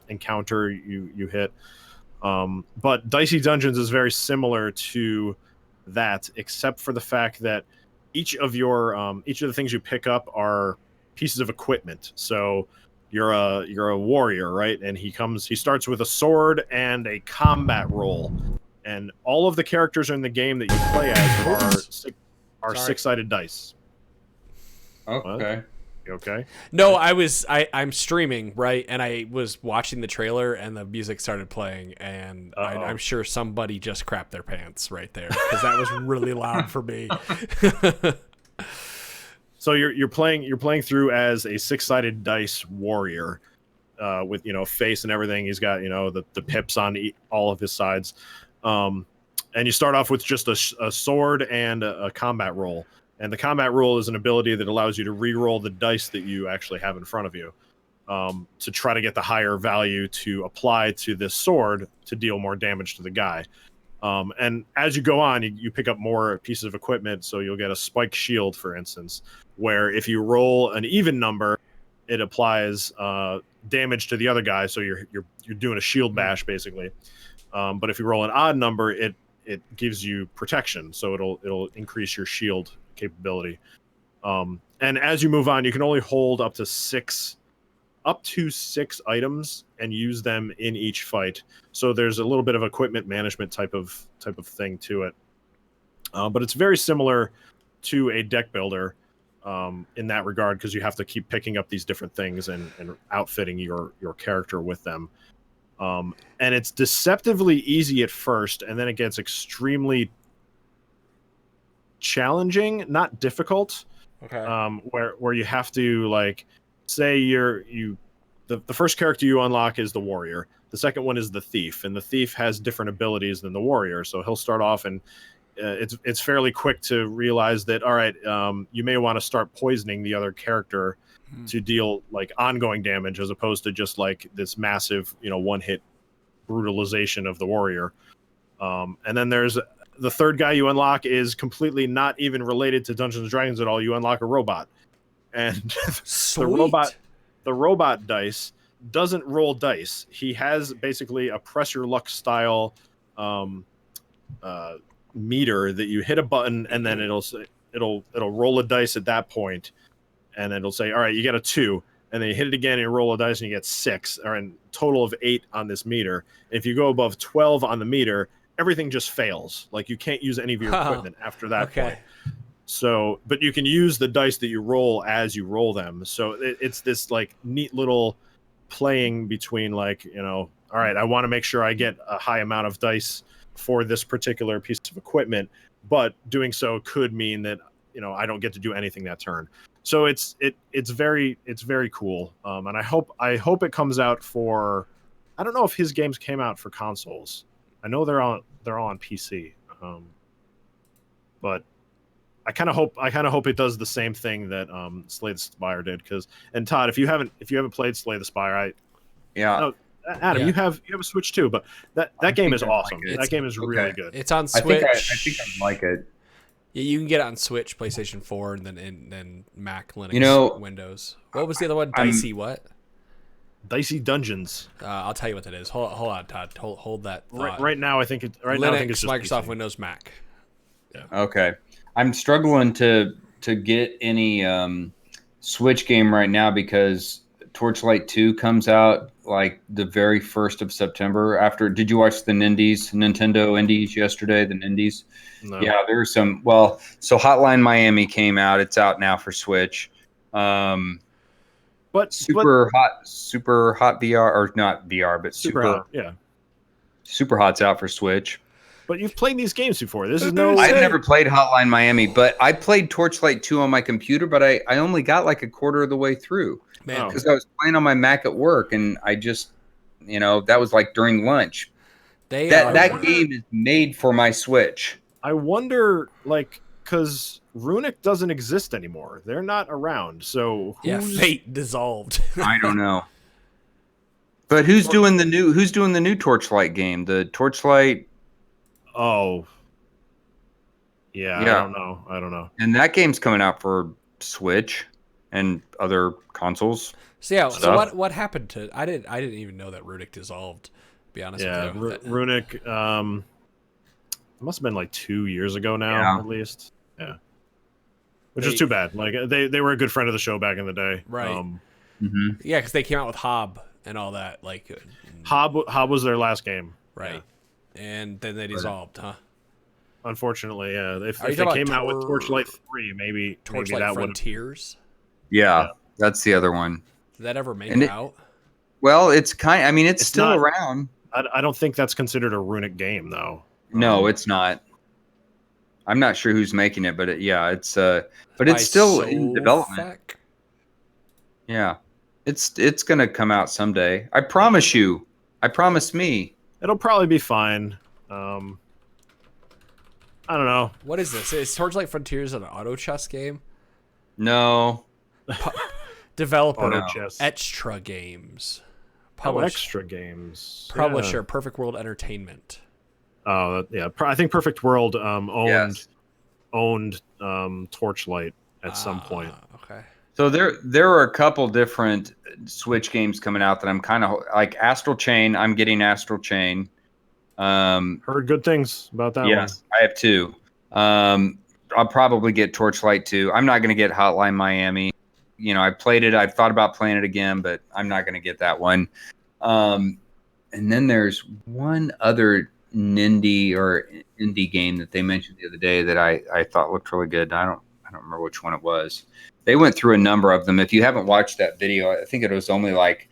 Speaker 3: encounter you hit. But Dicey Dungeons is very similar to that, except for the fact that each of the things you pick up are pieces of equipment. So you're a warrior, right? And he starts with a sword and a combat roll. And all of the characters in the game that you play as are six-sided dice.
Speaker 2: Okay.
Speaker 3: What? You okay?
Speaker 1: No, I'm streaming, right? And I was watching the trailer, and the music started playing, and I'm sure somebody just crapped their pants right there, because that was really loud for me.
Speaker 3: So you're playing through as a six-sided dice warrior, with face and everything. He's got the pips on all of his sides. And you start off with just a sword and a combat roll. And the combat roll is an ability that allows you to re-roll the dice that you actually have in front of you, to try to get the higher value to apply to this sword to deal more damage to the guy. And as you go on, you pick up more pieces of equipment. So you'll get a spiked shield, for instance, where if you roll an even number, it applies damage to the other guy. So you're doing a shield bash, basically. But if you roll an odd number, it gives you protection, so it'll increase your shield capability. And as you move on, you can only hold up to six items and use them in each fight. So there's a little bit of equipment management type of thing to it. But it's very similar to a deck builder in that regard, because you have to keep picking up these different things and outfitting your character with them. And it's deceptively easy at first, and then it gets extremely challenging, not difficult.
Speaker 1: Okay.
Speaker 3: Where you have to, like, say the first character you unlock is the warrior. The second one is the thief, and the thief has different abilities than the warrior. So he'll start off, and it's fairly quick to realize that, all right, you may want to start poisoning the other character to deal like ongoing damage, as opposed to just like this massive, one-hit brutalization of the warrior. And then there's the third guy you unlock is completely not even related to Dungeons and Dragons at all. You unlock a robot, and the robot dice doesn't roll dice. He has basically a press your luck style meter that you hit a button, and then it'll roll a dice at that point. And then it'll say, all right, you get a 2. And then you hit it again and you roll a dice and you get 6, or a total of 8 on this meter. If you go above 12 on the meter, everything just fails. Like, you can't use any of your equipment after that point. So, but you can use the dice that you roll as you roll them. So it's this like neat little playing between, like, all right, I want to make sure I get a high amount of dice for this particular piece of equipment, but doing so could mean that, I don't get to do anything that turn. So it's very cool, and I hope it comes out for. I don't know if his games came out for consoles. I know they're all on PC, but I kind of hope it does the same thing that Slay the Spire did. And Todd, if you haven't played Slay the Spire, Adam,
Speaker 1: Yeah.
Speaker 3: you have a Switch too, but that game is awesome. That game is really good.
Speaker 1: It's on Switch.
Speaker 2: I think I like it.
Speaker 1: Yeah, you can get it on Switch, PlayStation 4, and then Mac, Linux, Windows. What was the other one? Dicey what?
Speaker 3: Dicey Dungeons.
Speaker 1: I'll tell you what that is. Hold on, Todd. Hold that thought.
Speaker 3: Right now, I think
Speaker 1: Linux,
Speaker 3: now I think it's just
Speaker 1: Microsoft
Speaker 3: PC.
Speaker 1: Windows, Mac.
Speaker 2: Yeah. Okay. I'm struggling to get any Switch game right now because Torchlight 2 comes out like the very 1st of September. Did you watch the Nintendo Indies yesterday? The Indies?
Speaker 3: No.
Speaker 2: Yeah, there were some. Well, so Hotline Miami came out. It's out now for Switch.
Speaker 3: But
Speaker 2: super hot VR, or not VR, but
Speaker 3: super hot. Yeah.
Speaker 2: Super hot's out for Switch.
Speaker 3: But you've played these games before. This is no.
Speaker 2: I've never played Hotline Miami, but I played Torchlight 2 on my computer, but I only got like a quarter of the way through.
Speaker 1: Man,
Speaker 2: because I was playing on my Mac at work, and I just, that was like during lunch. That game is made for my Switch.
Speaker 3: I wonder, because Runic doesn't exist anymore. They're not around. So
Speaker 1: fate dissolved.
Speaker 2: I don't know. But who's doing the new Torchlight game? The Torchlight.
Speaker 3: Oh. Yeah, I don't know.
Speaker 2: And that game's coming out for Switch and other consoles.
Speaker 1: So what happened to? I didn't even know that Runic dissolved. To be honest with you.
Speaker 3: Runic. It must have been like 2 years ago now, at least. Yeah. Which is too bad. Like they were a good friend of the show back in the day.
Speaker 1: Right. Yeah, because they came out with Hob and all that. Like
Speaker 3: Hob was their last game.
Speaker 1: Right. Yeah. And then they dissolved, huh?
Speaker 3: Unfortunately, yeah. If they came out with Torchlight 3, maybe that
Speaker 1: Frontiers.
Speaker 2: Yeah, that's the other one.
Speaker 1: Did that ever make it out?
Speaker 2: Well, it's still not around.
Speaker 3: I don't think that's considered a Runic game, though.
Speaker 2: No, it's not. I'm not sure who's making it, but it's still in development. Yeah, it's gonna come out someday. I promise you. I promise me.
Speaker 3: It'll probably be fine. I don't know.
Speaker 1: What is this? Is Torchlight Frontiers an auto chess game?
Speaker 2: No.
Speaker 1: Developer Extra Games.
Speaker 3: Extra Games.
Speaker 1: Publisher Perfect World Entertainment.
Speaker 3: Oh yeah, I think Perfect World owned Torchlight at some point.
Speaker 1: Okay.
Speaker 2: So there are a couple different Switch games coming out that I'm kind of like Astral Chain. I'm getting Astral Chain.
Speaker 3: Heard good things about that one.
Speaker 2: Yes, I have two. I'll probably get Torchlight 2. I'm not going to get Hotline Miami. I played it. I've thought about playing it again, but I'm not going to get that one. And then there's one other indie game that they mentioned the other day that I thought looked really good. I don't remember which one it was. They went through a number of them. If you haven't watched that video, I think it was only like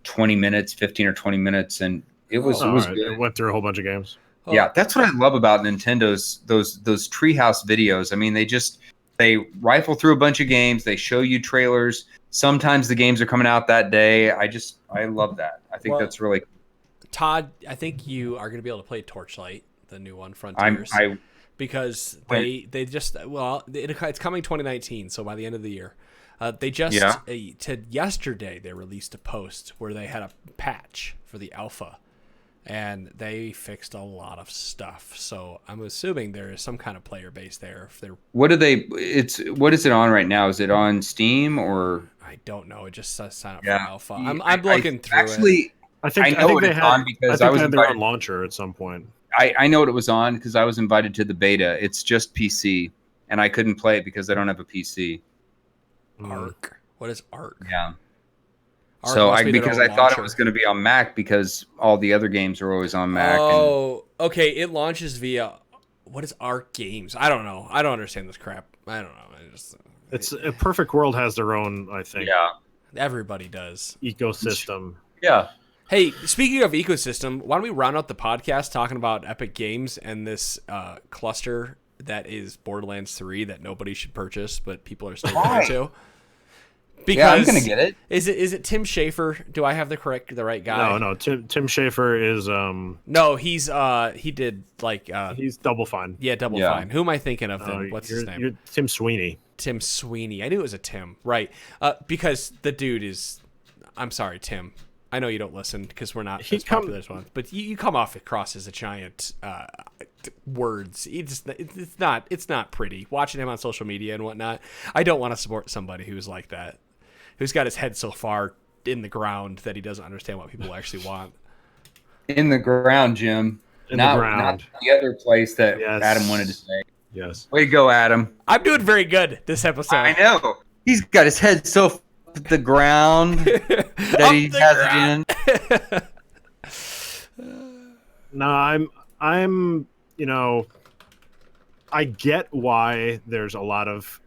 Speaker 2: 20 minutes, 15 or 20 minutes, and it was good.
Speaker 3: It went through a whole bunch of games.
Speaker 2: Yeah, that's what I love about Nintendo's those treehouse videos. I mean, they rifle through a bunch of games. They show you trailers. Sometimes the games are coming out that day. I love that. I think that's really cool.
Speaker 1: Todd, I think you are going to be able to play Torchlight, the new one, Frontiers, because it's coming 2019, so by the end of the year. They just yesterday they released a post where they had a patch for the alpha, and they fixed a lot of stuff. So I'm assuming there is some kind of player base there. What is
Speaker 2: it on right now? Is it on Steam or?
Speaker 1: I don't know. It just says sign up for alpha. I'm looking through
Speaker 2: it.
Speaker 3: I think they had on because I was invited on launcher at some point.
Speaker 2: I know what it was on because I was invited to the beta. It's just PC, and I couldn't play it because I don't have a PC.
Speaker 1: Arc. What is Arc?
Speaker 2: Yeah. Because I thought it was going to be on Mac because all the other games are always on Mac.
Speaker 1: Oh, okay. It launches via what is Arc Games? I don't know. I don't understand this crap. I don't know.
Speaker 3: It's a Perfect World has their own, I think.
Speaker 2: Yeah.
Speaker 1: Everybody does.
Speaker 3: Ecosystem.
Speaker 2: Yeah.
Speaker 1: Hey, speaking of ecosystem, why don't we round out the podcast talking about Epic Games and this cluster that is Borderlands 3 that nobody should purchase, but people are still going to? Because
Speaker 2: I'm gonna get it.
Speaker 1: Is it Tim Schafer? Do I have the right guy?
Speaker 3: No. Tim Schafer is
Speaker 1: No, he did
Speaker 3: he's Double Fine.
Speaker 1: Yeah, Double Fine. Who am I thinking of then? What's his name?
Speaker 3: You're Tim Sweeney.
Speaker 1: Tim Sweeney. I knew it was a Tim. Right. Because the dude is. I'm sorry, Tim. I know you don't listen because we're not as popular as one, but you come off across as a giant words. It's not pretty. Watching him on social media and whatnot, I don't want to support somebody who's like that, who's got his head so far in the ground that he doesn't understand what people actually want.
Speaker 2: In the ground, Jim. Not the other place that Adam wanted to say.
Speaker 3: Yes.
Speaker 2: Way to go, Adam.
Speaker 1: I'm doing very good this episode.
Speaker 2: I know. He's got his head so the ground that he has it
Speaker 3: in. No, I'm I get why there's a lot of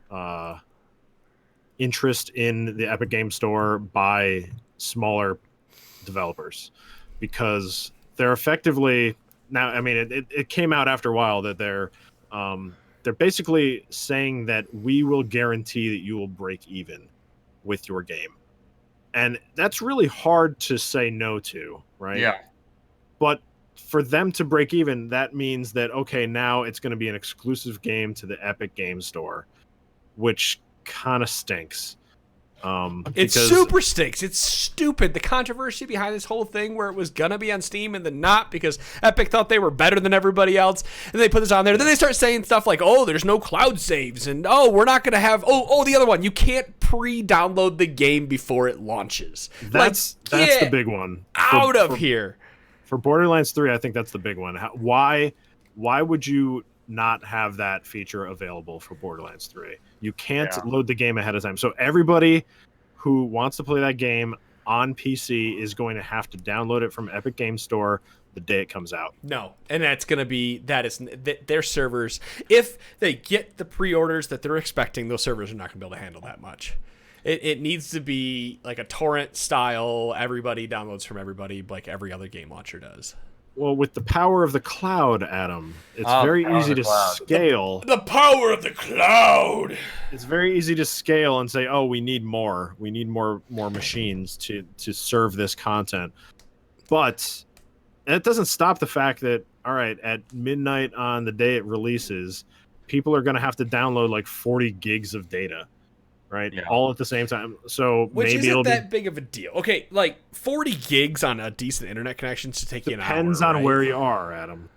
Speaker 3: interest in the Epic Game Store by smaller developers because they're effectively now, I mean, it came out after a while that they're basically saying that we will guarantee that you will break even with your game. And that's really hard to say no to, right?
Speaker 2: Yeah.
Speaker 3: But for them to break even, that means that, okay, now it's going to be an exclusive game to the Epic Game Store, which kind of stinks.
Speaker 1: It super stinks. It's stupid. The controversy behind this whole thing where it was going to be on Steam and then not because Epic thought they were better than everybody else. And they put this on there. Then they start saying stuff like, oh, there's no cloud saves. And, oh, we're not going to have, the other one. You can't pre-download the game before it launches.
Speaker 3: That's the big one.
Speaker 1: Out of here.
Speaker 3: For Borderlands 3, I think that's the big one. Why would you not have that feature available for Borderlands 3? You can't load the game ahead of time. So everybody who wants to play that game on PC is going to have to download it from Epic Game Store the day it comes out.
Speaker 1: No, and that's going to be their servers. If they get the pre-orders that they're expecting, those servers are not going to be able to handle that much. It needs to be like a torrent style. Everybody downloads from everybody, like every other game launcher does.
Speaker 3: Well, with the power of the cloud, Adam, it's very easy to scale.
Speaker 1: The power of the cloud.
Speaker 3: It's very easy to scale and say, "Oh, we need more. We need more machines to serve this content." But it doesn't stop the fact that, all right, at midnight on the day it releases, people are going to have to download like 40 gigs of data. Right, all at the same time. So
Speaker 1: which
Speaker 3: maybe
Speaker 1: isn't that big of a deal. Okay, like 40 gigs on a decent internet connection should take you an hour.
Speaker 3: Depends on where you are, Adam.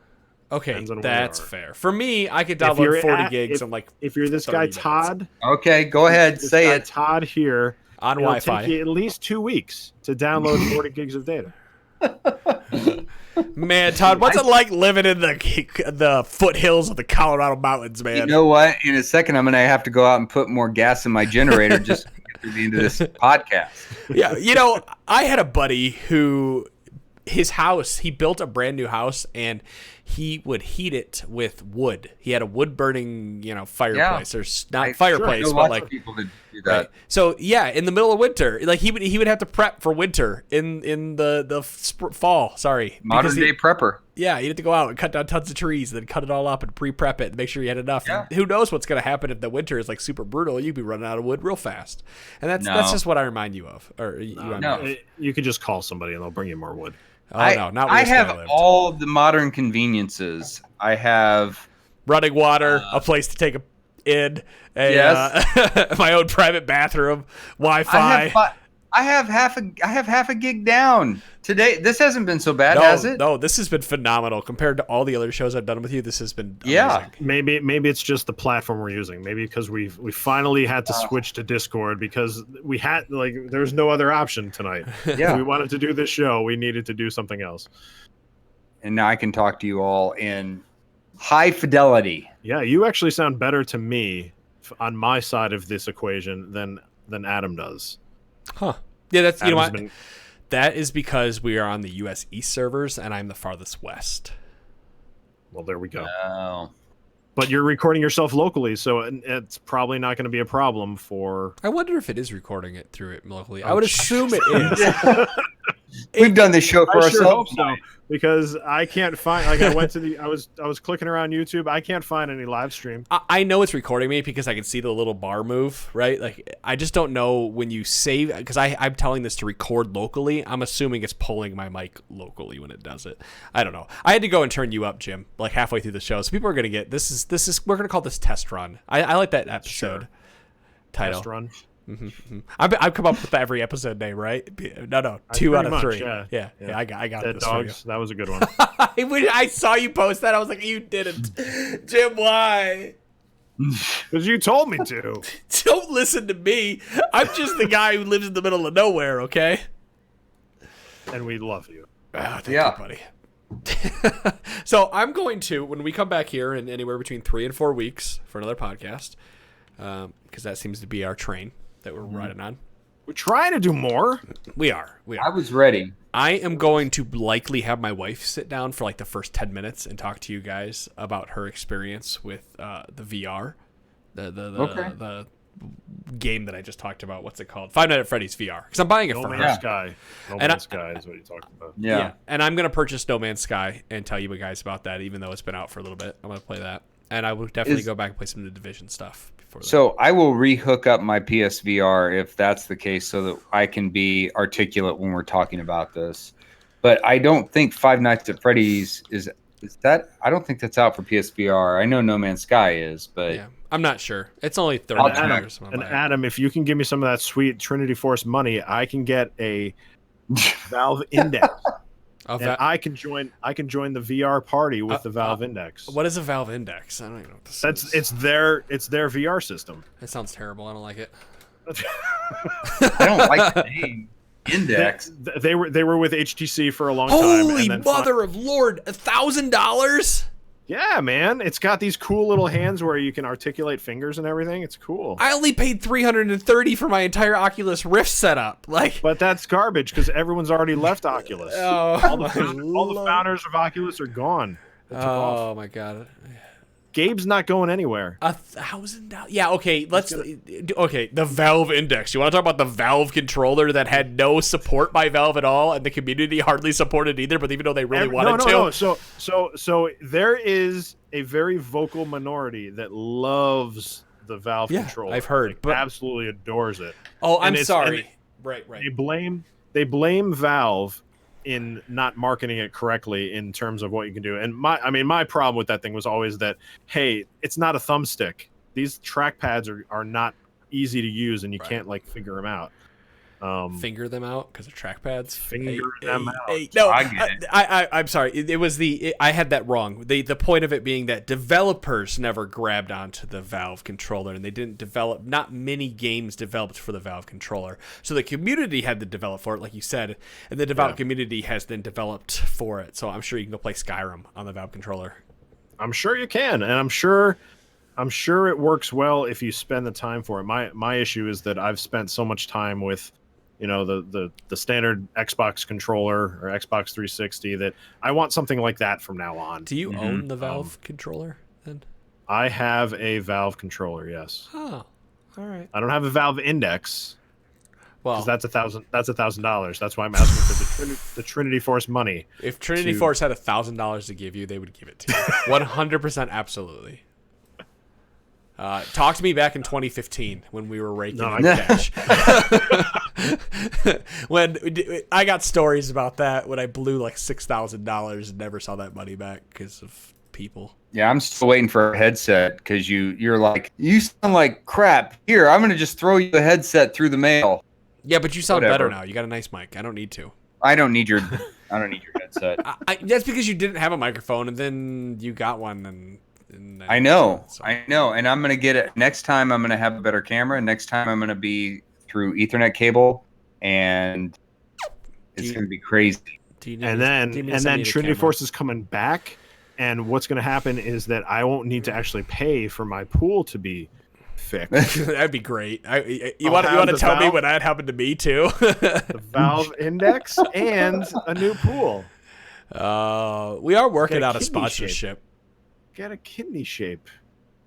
Speaker 1: Okay, that's fair. For me, I could download 40 gigs on like.
Speaker 3: If you're this guy Todd,
Speaker 2: okay, go ahead, say it.
Speaker 3: Todd here
Speaker 1: on Wi-Fi.
Speaker 3: It'll take you at least 2 weeks to download 40 gigs of data.
Speaker 1: Man, Todd, what's it like living in the foothills of the Colorado mountains, man?
Speaker 2: You know what? In a second, I'm going to have to go out and put more gas in my generator just to get through the end of this podcast.
Speaker 1: Yeah, I had a buddy who, his house, he built a brand new house, and he would heat it with wood. He had a wood burning, fireplace. There's not fireplace,
Speaker 2: but
Speaker 1: like
Speaker 2: people that do that.
Speaker 1: Right. So yeah, in the middle of winter, like he would have to prep for winter in the fall. Sorry,
Speaker 2: modern day prepper.
Speaker 1: Yeah, you had to go out and cut down tons of trees, and then cut it all up and pre-prep it and make sure you had enough.
Speaker 2: Yeah.
Speaker 1: And who knows what's going to happen if the winter is like super brutal? You'd be running out of wood real fast. And that's just what I remind you of. Or
Speaker 3: you could just call somebody and they'll bring you more wood.
Speaker 1: Oh, no, not
Speaker 2: I have all of the modern conveniences. I have
Speaker 1: running water, a place to take my own private bathroom, Wi-Fi.
Speaker 2: I have half a gig down today. This hasn't been so bad, has it?
Speaker 1: No, this has been phenomenal compared to all the other shows I've done with you. This has been amazing.
Speaker 3: Maybe it's just the platform we're using. Maybe because we finally had to switch to Discord because we had there's no other option tonight.
Speaker 2: Yeah,
Speaker 3: if we wanted to do this show, we needed to do something else.
Speaker 2: And now I can talk to you all in high fidelity.
Speaker 3: Yeah, you actually sound better to me on my side of this equation than Adam does.
Speaker 1: Huh. Yeah, that's that is because we are on the US East servers and I'm the farthest west.
Speaker 3: Well, there we go.
Speaker 2: Oh.
Speaker 3: But you're recording yourself locally, so it's probably not going to be a problem for...
Speaker 1: I wonder if it is recording it through it locally. I would assume it is.
Speaker 2: We've done this show for ourselves.
Speaker 3: Sure because I can't find... I went to I was clicking around YouTube. I can't find any live stream.
Speaker 1: I know it's recording me because I can see the little bar move, right? Like, I just don't know when you save... Because I'm telling this to record locally. I'm assuming it's pulling my mic locally when it does it. I don't know. I had to go and turn you up, Jim, like halfway through the show. So people are going to get... This is we're going to call this Test Run. I like that episode title.
Speaker 3: Test Run.
Speaker 1: Mm-hmm. I've come up with every episode name, right? No, 2 out of 3. Yeah. I got
Speaker 3: Dead
Speaker 1: this
Speaker 3: Dogs. That was a good one.
Speaker 1: I saw you post that. I was like, you didn't, Jim. Why?
Speaker 3: Because you told me to.
Speaker 1: Don't listen to me. I'm just the guy who lives in the middle of nowhere. Okay.
Speaker 3: And we love you.
Speaker 1: Thank you, buddy. So I'm going to, when we come back here in anywhere between 3 and 4 weeks for another podcast, because that seems to be our train that we're riding on.
Speaker 3: We're trying to do more.
Speaker 1: We are.
Speaker 2: I was ready.
Speaker 1: I am going to likely have my wife sit down for like the first 10 minutes and talk to you guys about her experience with the VR, the game that I just talked about. What's it called? Five Nights at Freddy's VR. Because I'm buying it
Speaker 3: No
Speaker 1: for
Speaker 3: Man's
Speaker 1: her.
Speaker 3: Sky. No Man's Sky is what you talked about.
Speaker 2: Yeah.
Speaker 1: And I'm gonna purchase No Man's Sky and tell you guys about that, even though it's been out for a little bit. I'm gonna play that, and I will definitely go back and play some of the Division stuff before that.
Speaker 2: So I will re-hook up my PSVR if that's the case, so that I can be articulate when we're talking about this. But I don't think Five Nights at Freddy's is that. I don't think that's out for PSVR. I know No Man's Sky is, but
Speaker 1: yeah, I'm not sure. It's only $30.
Speaker 3: And Adam, if you can give me some of that sweet Trinity Force money, I can get a Valve Index. And I can join the VR party with the Valve Index.
Speaker 1: What is a Valve Index? I don't even know what this is.
Speaker 3: It's their VR system.
Speaker 1: It sounds terrible. I don't like it.
Speaker 2: I don't like the name Index.
Speaker 3: They were with HTC for a long time.
Speaker 1: Holy mother of Lord! $1,000?
Speaker 3: Yeah, man. It's got these cool little hands where you can articulate fingers and everything. It's cool.
Speaker 1: I only paid $330 for my entire Oculus Rift setup.
Speaker 3: But that's garbage because everyone's already left Oculus. all the founders of Oculus are gone.
Speaker 1: Oh my god.
Speaker 3: Gabe's not going anywhere.
Speaker 1: $1,000. Yeah, okay. The Valve Index. You want to talk about the Valve controller that had no support by Valve at all, and the community hardly supported either? But even though they really wanted to,
Speaker 3: no. So there is a very vocal minority that loves the Valve controller.
Speaker 1: I've heard, but
Speaker 3: absolutely adores it.
Speaker 1: Oh, I'm sorry. Right.
Speaker 3: They blame Valve in not marketing it correctly in terms of what you can do. And my problem with that thing was always that, hey, it's not a thumbstick. These trackpads are not easy to use, and you can't figure them out.
Speaker 1: Finger them out because of trackpads.
Speaker 3: No,
Speaker 2: I get it.
Speaker 1: I'm sorry. I had that wrong. The point of it being that developers never grabbed onto the Valve controller, and they didn't develop. Not many games developed for the Valve controller, so the community had to develop for it, like you said, and the developed community has then developed for it. So I'm sure you can go play Skyrim on the Valve controller. I'm
Speaker 3: sure you can, and I'm sure it works well if you spend the time for it. My issue is that I've spent so much time with the standard Xbox controller or Xbox 360 that I want something like that from now on.
Speaker 1: Do you own the Valve controller then?
Speaker 3: I have a Valve controller, yes.
Speaker 1: Oh, all right.
Speaker 3: I don't have a Valve Index.
Speaker 1: Well,
Speaker 3: that's $1,000. That's why I'm asking for the Trinity Force money.
Speaker 1: If Trinity Force had $1,000 to give you, they would give it to you. 100%, absolutely. Talk to me back in 2015 when we were raking in cash. When I got stories about that when I blew like $6,000 and never saw that money back because of people.
Speaker 2: Yeah, I'm still waiting for a headset because you're like, you sound like crap. Here, I'm gonna just throw you a headset through the mail.
Speaker 1: Yeah, but you sound better now. You got a nice mic. I don't need to.
Speaker 2: I don't need your headset.
Speaker 1: That's because you didn't have a microphone and then you got one and
Speaker 2: I know, and I'm gonna get it next time. I'm gonna have a better camera. Next time, I'm gonna be through Ethernet cable, and it's gonna be crazy.
Speaker 3: And then Trinity Force is coming back, and what's gonna happen is that I won't need to actually pay for my pool to be fixed.
Speaker 1: That'd be great. You want to tell me what that happened to me too?
Speaker 3: The Valve Index and a new pool.
Speaker 1: We are working out a sponsorship.
Speaker 3: Get a kidney shape,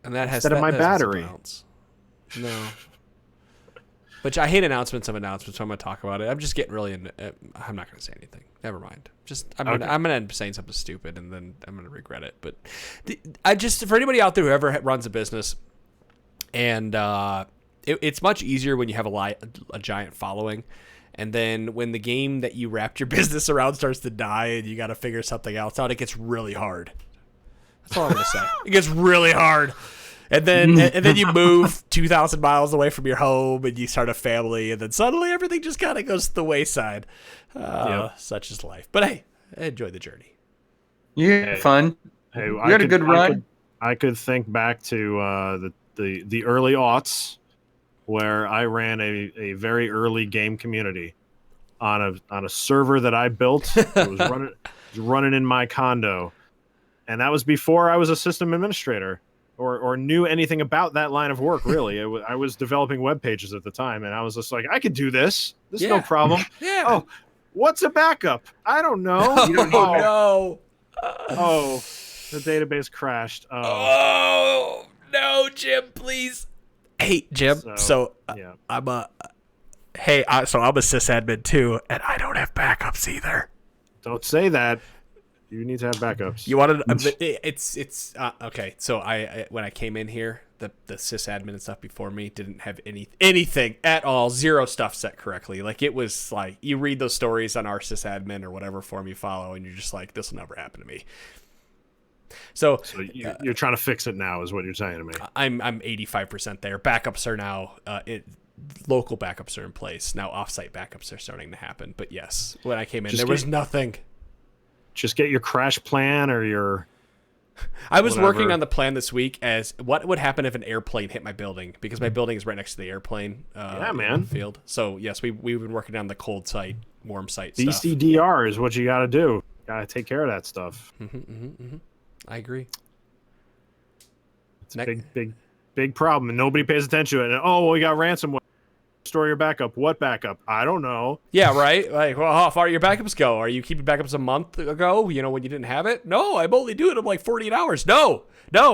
Speaker 1: and that has
Speaker 3: instead of my battery.
Speaker 1: No, but I hate announcements of announcements. So I'm gonna talk about it. I'm just getting really. I'm not gonna say anything. Never mind. I'm gonna end up saying something stupid, and then I'm gonna regret it. But for anybody out there who ever runs a business, and it's much easier when you have a giant following. And then when the game that you wrapped your business around starts to die, and you got to figure something else out, it gets really hard. That's all I'm gonna say. It gets really hard, and then you move 2,000 miles away from your home, and you start a family, and then suddenly everything just kind of goes to the wayside. Such is life. But hey, I enjoyed the journey.
Speaker 2: Yeah, fun.
Speaker 3: Hey,
Speaker 2: you had a good run.
Speaker 3: I could think back to the early aughts, where I ran a very early game community on a server that I built. It was running in my condo. And that was before I was a system administrator or knew anything about that line of work, really. I was developing web pages at the time, and I was just like, I could do this. This is no problem.
Speaker 1: Yeah.
Speaker 3: Oh, what's a backup? I don't know.
Speaker 1: You don't know.
Speaker 3: Oh, the database crashed.
Speaker 1: Oh, no, Jim, please. Hey, Jim. So I'm a sysadmin too, and I don't have backups either.
Speaker 3: Don't say that. You need to have backups.
Speaker 1: You wanted it's okay. So I when I came in here, the sysadmin and stuff before me didn't have anything at all, zero stuff set correctly. Like it was like you read those stories on our sysadmin or whatever form you follow, and you're just like, this will never happen to me. So
Speaker 3: you're trying to fix it now, is what you're saying to me.
Speaker 1: I'm 85% there. Backups are now local backups are in place now. Offsite backups are starting to happen. But yes, when I came in, there was nothing.
Speaker 3: Just get your crash plan or your.
Speaker 1: I was working on the plan this week as what would happen if an airplane hit my building, because my building is right next to the airplane field. So yes, we've been working on the cold site, warm site stuff.
Speaker 3: DCDR is what you got to do. Got to take care of that stuff.
Speaker 1: I agree.
Speaker 3: It's a big problem, and nobody pays attention to it. And we got ransomware. Store your backup. What backup? I don't know.
Speaker 1: Yeah, right. Like, well, how far do your backups go? Are you keeping backups a month ago? When you didn't have it? No, I'm only doing them like 48 hours. No,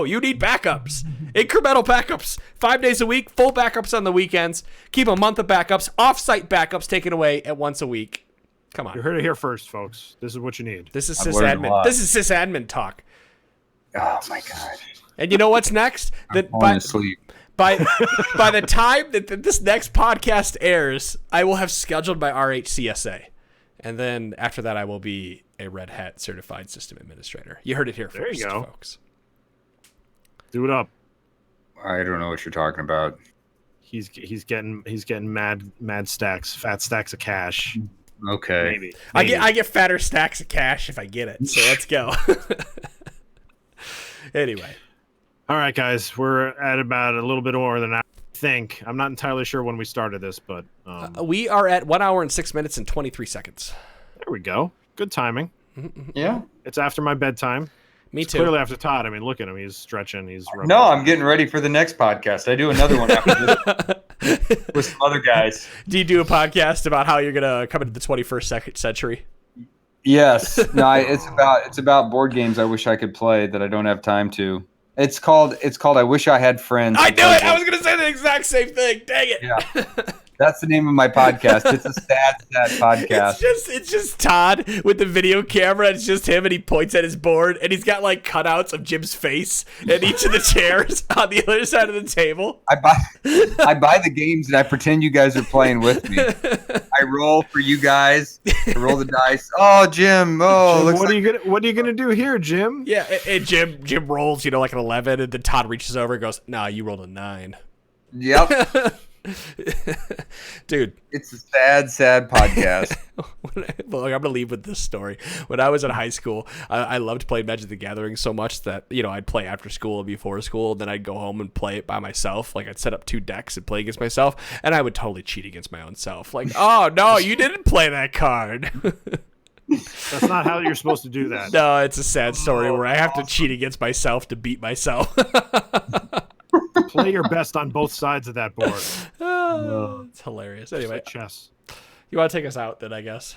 Speaker 1: you need backups. Incremental backups. 5 days a week. Full backups on the weekends. Keep a month of backups. Off-site backups taken away at once a week. Come on.
Speaker 3: You heard it here first, folks. This is what you need.
Speaker 1: This is sysadmin. This is sysadmin talk.
Speaker 2: Oh my god.
Speaker 1: And you know what's next?
Speaker 2: I'm falling asleep.
Speaker 1: By the time that this next podcast airs, I will have scheduled my RHCSA. And then after that, I will be a Red Hat certified system administrator. You heard it here first,
Speaker 3: there you go,
Speaker 1: folks.
Speaker 3: Do it up.
Speaker 2: I don't know what you're talking about.
Speaker 3: He's getting mad stacks, fat stacks of cash.
Speaker 2: Okay.
Speaker 3: Maybe.
Speaker 1: I get fatter stacks of cash if I get it. So let's go. Anyway.
Speaker 3: All right, guys, we're at about a little bit more than an hour, I think. I'm not entirely sure when we started this, but...
Speaker 1: we are at 1 hour and 6 minutes and 23 seconds.
Speaker 3: There we go. Good timing.
Speaker 2: Yeah.
Speaker 3: It's after my bedtime.
Speaker 1: Me
Speaker 3: it's
Speaker 1: too.
Speaker 3: Clearly after Todd. I mean, look at him. He's stretching. He's rubbing.
Speaker 2: No, I'm getting ready for the next podcast. I do another one after this with some other guys.
Speaker 1: Do you do a podcast about how you're going to come into the 21st century?
Speaker 2: Yes. No, it's about board games I wish I could play that I don't have time to. It's called I Wish I Had Friends.
Speaker 1: I knew it. I was going to say the exact same thing. Dang it.
Speaker 2: Yeah. That's the name of my podcast. It's a sad podcast.
Speaker 1: It's just Todd with the video camera. It's just him, and he points at his board, and he's got like cutouts of Jim's face in each of the chairs on the other side of the table.
Speaker 2: I buy the games and I pretend you guys are playing with me. I roll for you guys. I roll the dice. Oh, Jim. Oh,
Speaker 3: Jim, what are you gonna do here, Jim?
Speaker 1: Yeah, and Jim rolls, like an 11, and then Todd reaches over and goes, "Nah, you rolled a 9."
Speaker 2: Yep.
Speaker 1: Dude,
Speaker 2: it's a sad podcast.
Speaker 1: Well, I'm gonna leave with this story. When I was in high school, I loved playing Magic the Gathering so much that I'd play after school and before school, and then I'd go home and play it by myself. Like I'd set up 2 decks and play against myself, and I would totally cheat against my own self. Like, oh no, you didn't play that card.
Speaker 3: That's not how you're supposed to do that.
Speaker 1: No, it's a sad story where I have to cheat against myself to beat myself.
Speaker 3: Play your best on both sides of that board.
Speaker 1: It's hilarious. Anyway,
Speaker 3: like chess.
Speaker 1: You want to take us out then, I guess?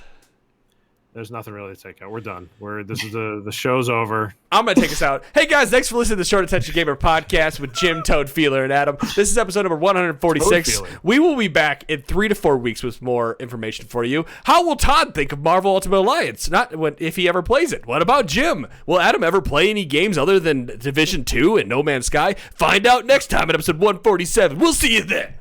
Speaker 3: There's nothing really to take out. We're done. This is the show's over.
Speaker 1: I'm going to take us out. Hey, guys, thanks for listening to the Short Attention Gamer podcast with Jim, Toad, Feeler, and Adam. This is episode number 146. We will be back in 3 to 4 weeks with more information for you. How will Todd think of Marvel Ultimate Alliance? If he ever plays it. What about Jim? Will Adam ever play any games other than Division 2 and No Man's Sky? Find out next time at episode 147. We'll see you then.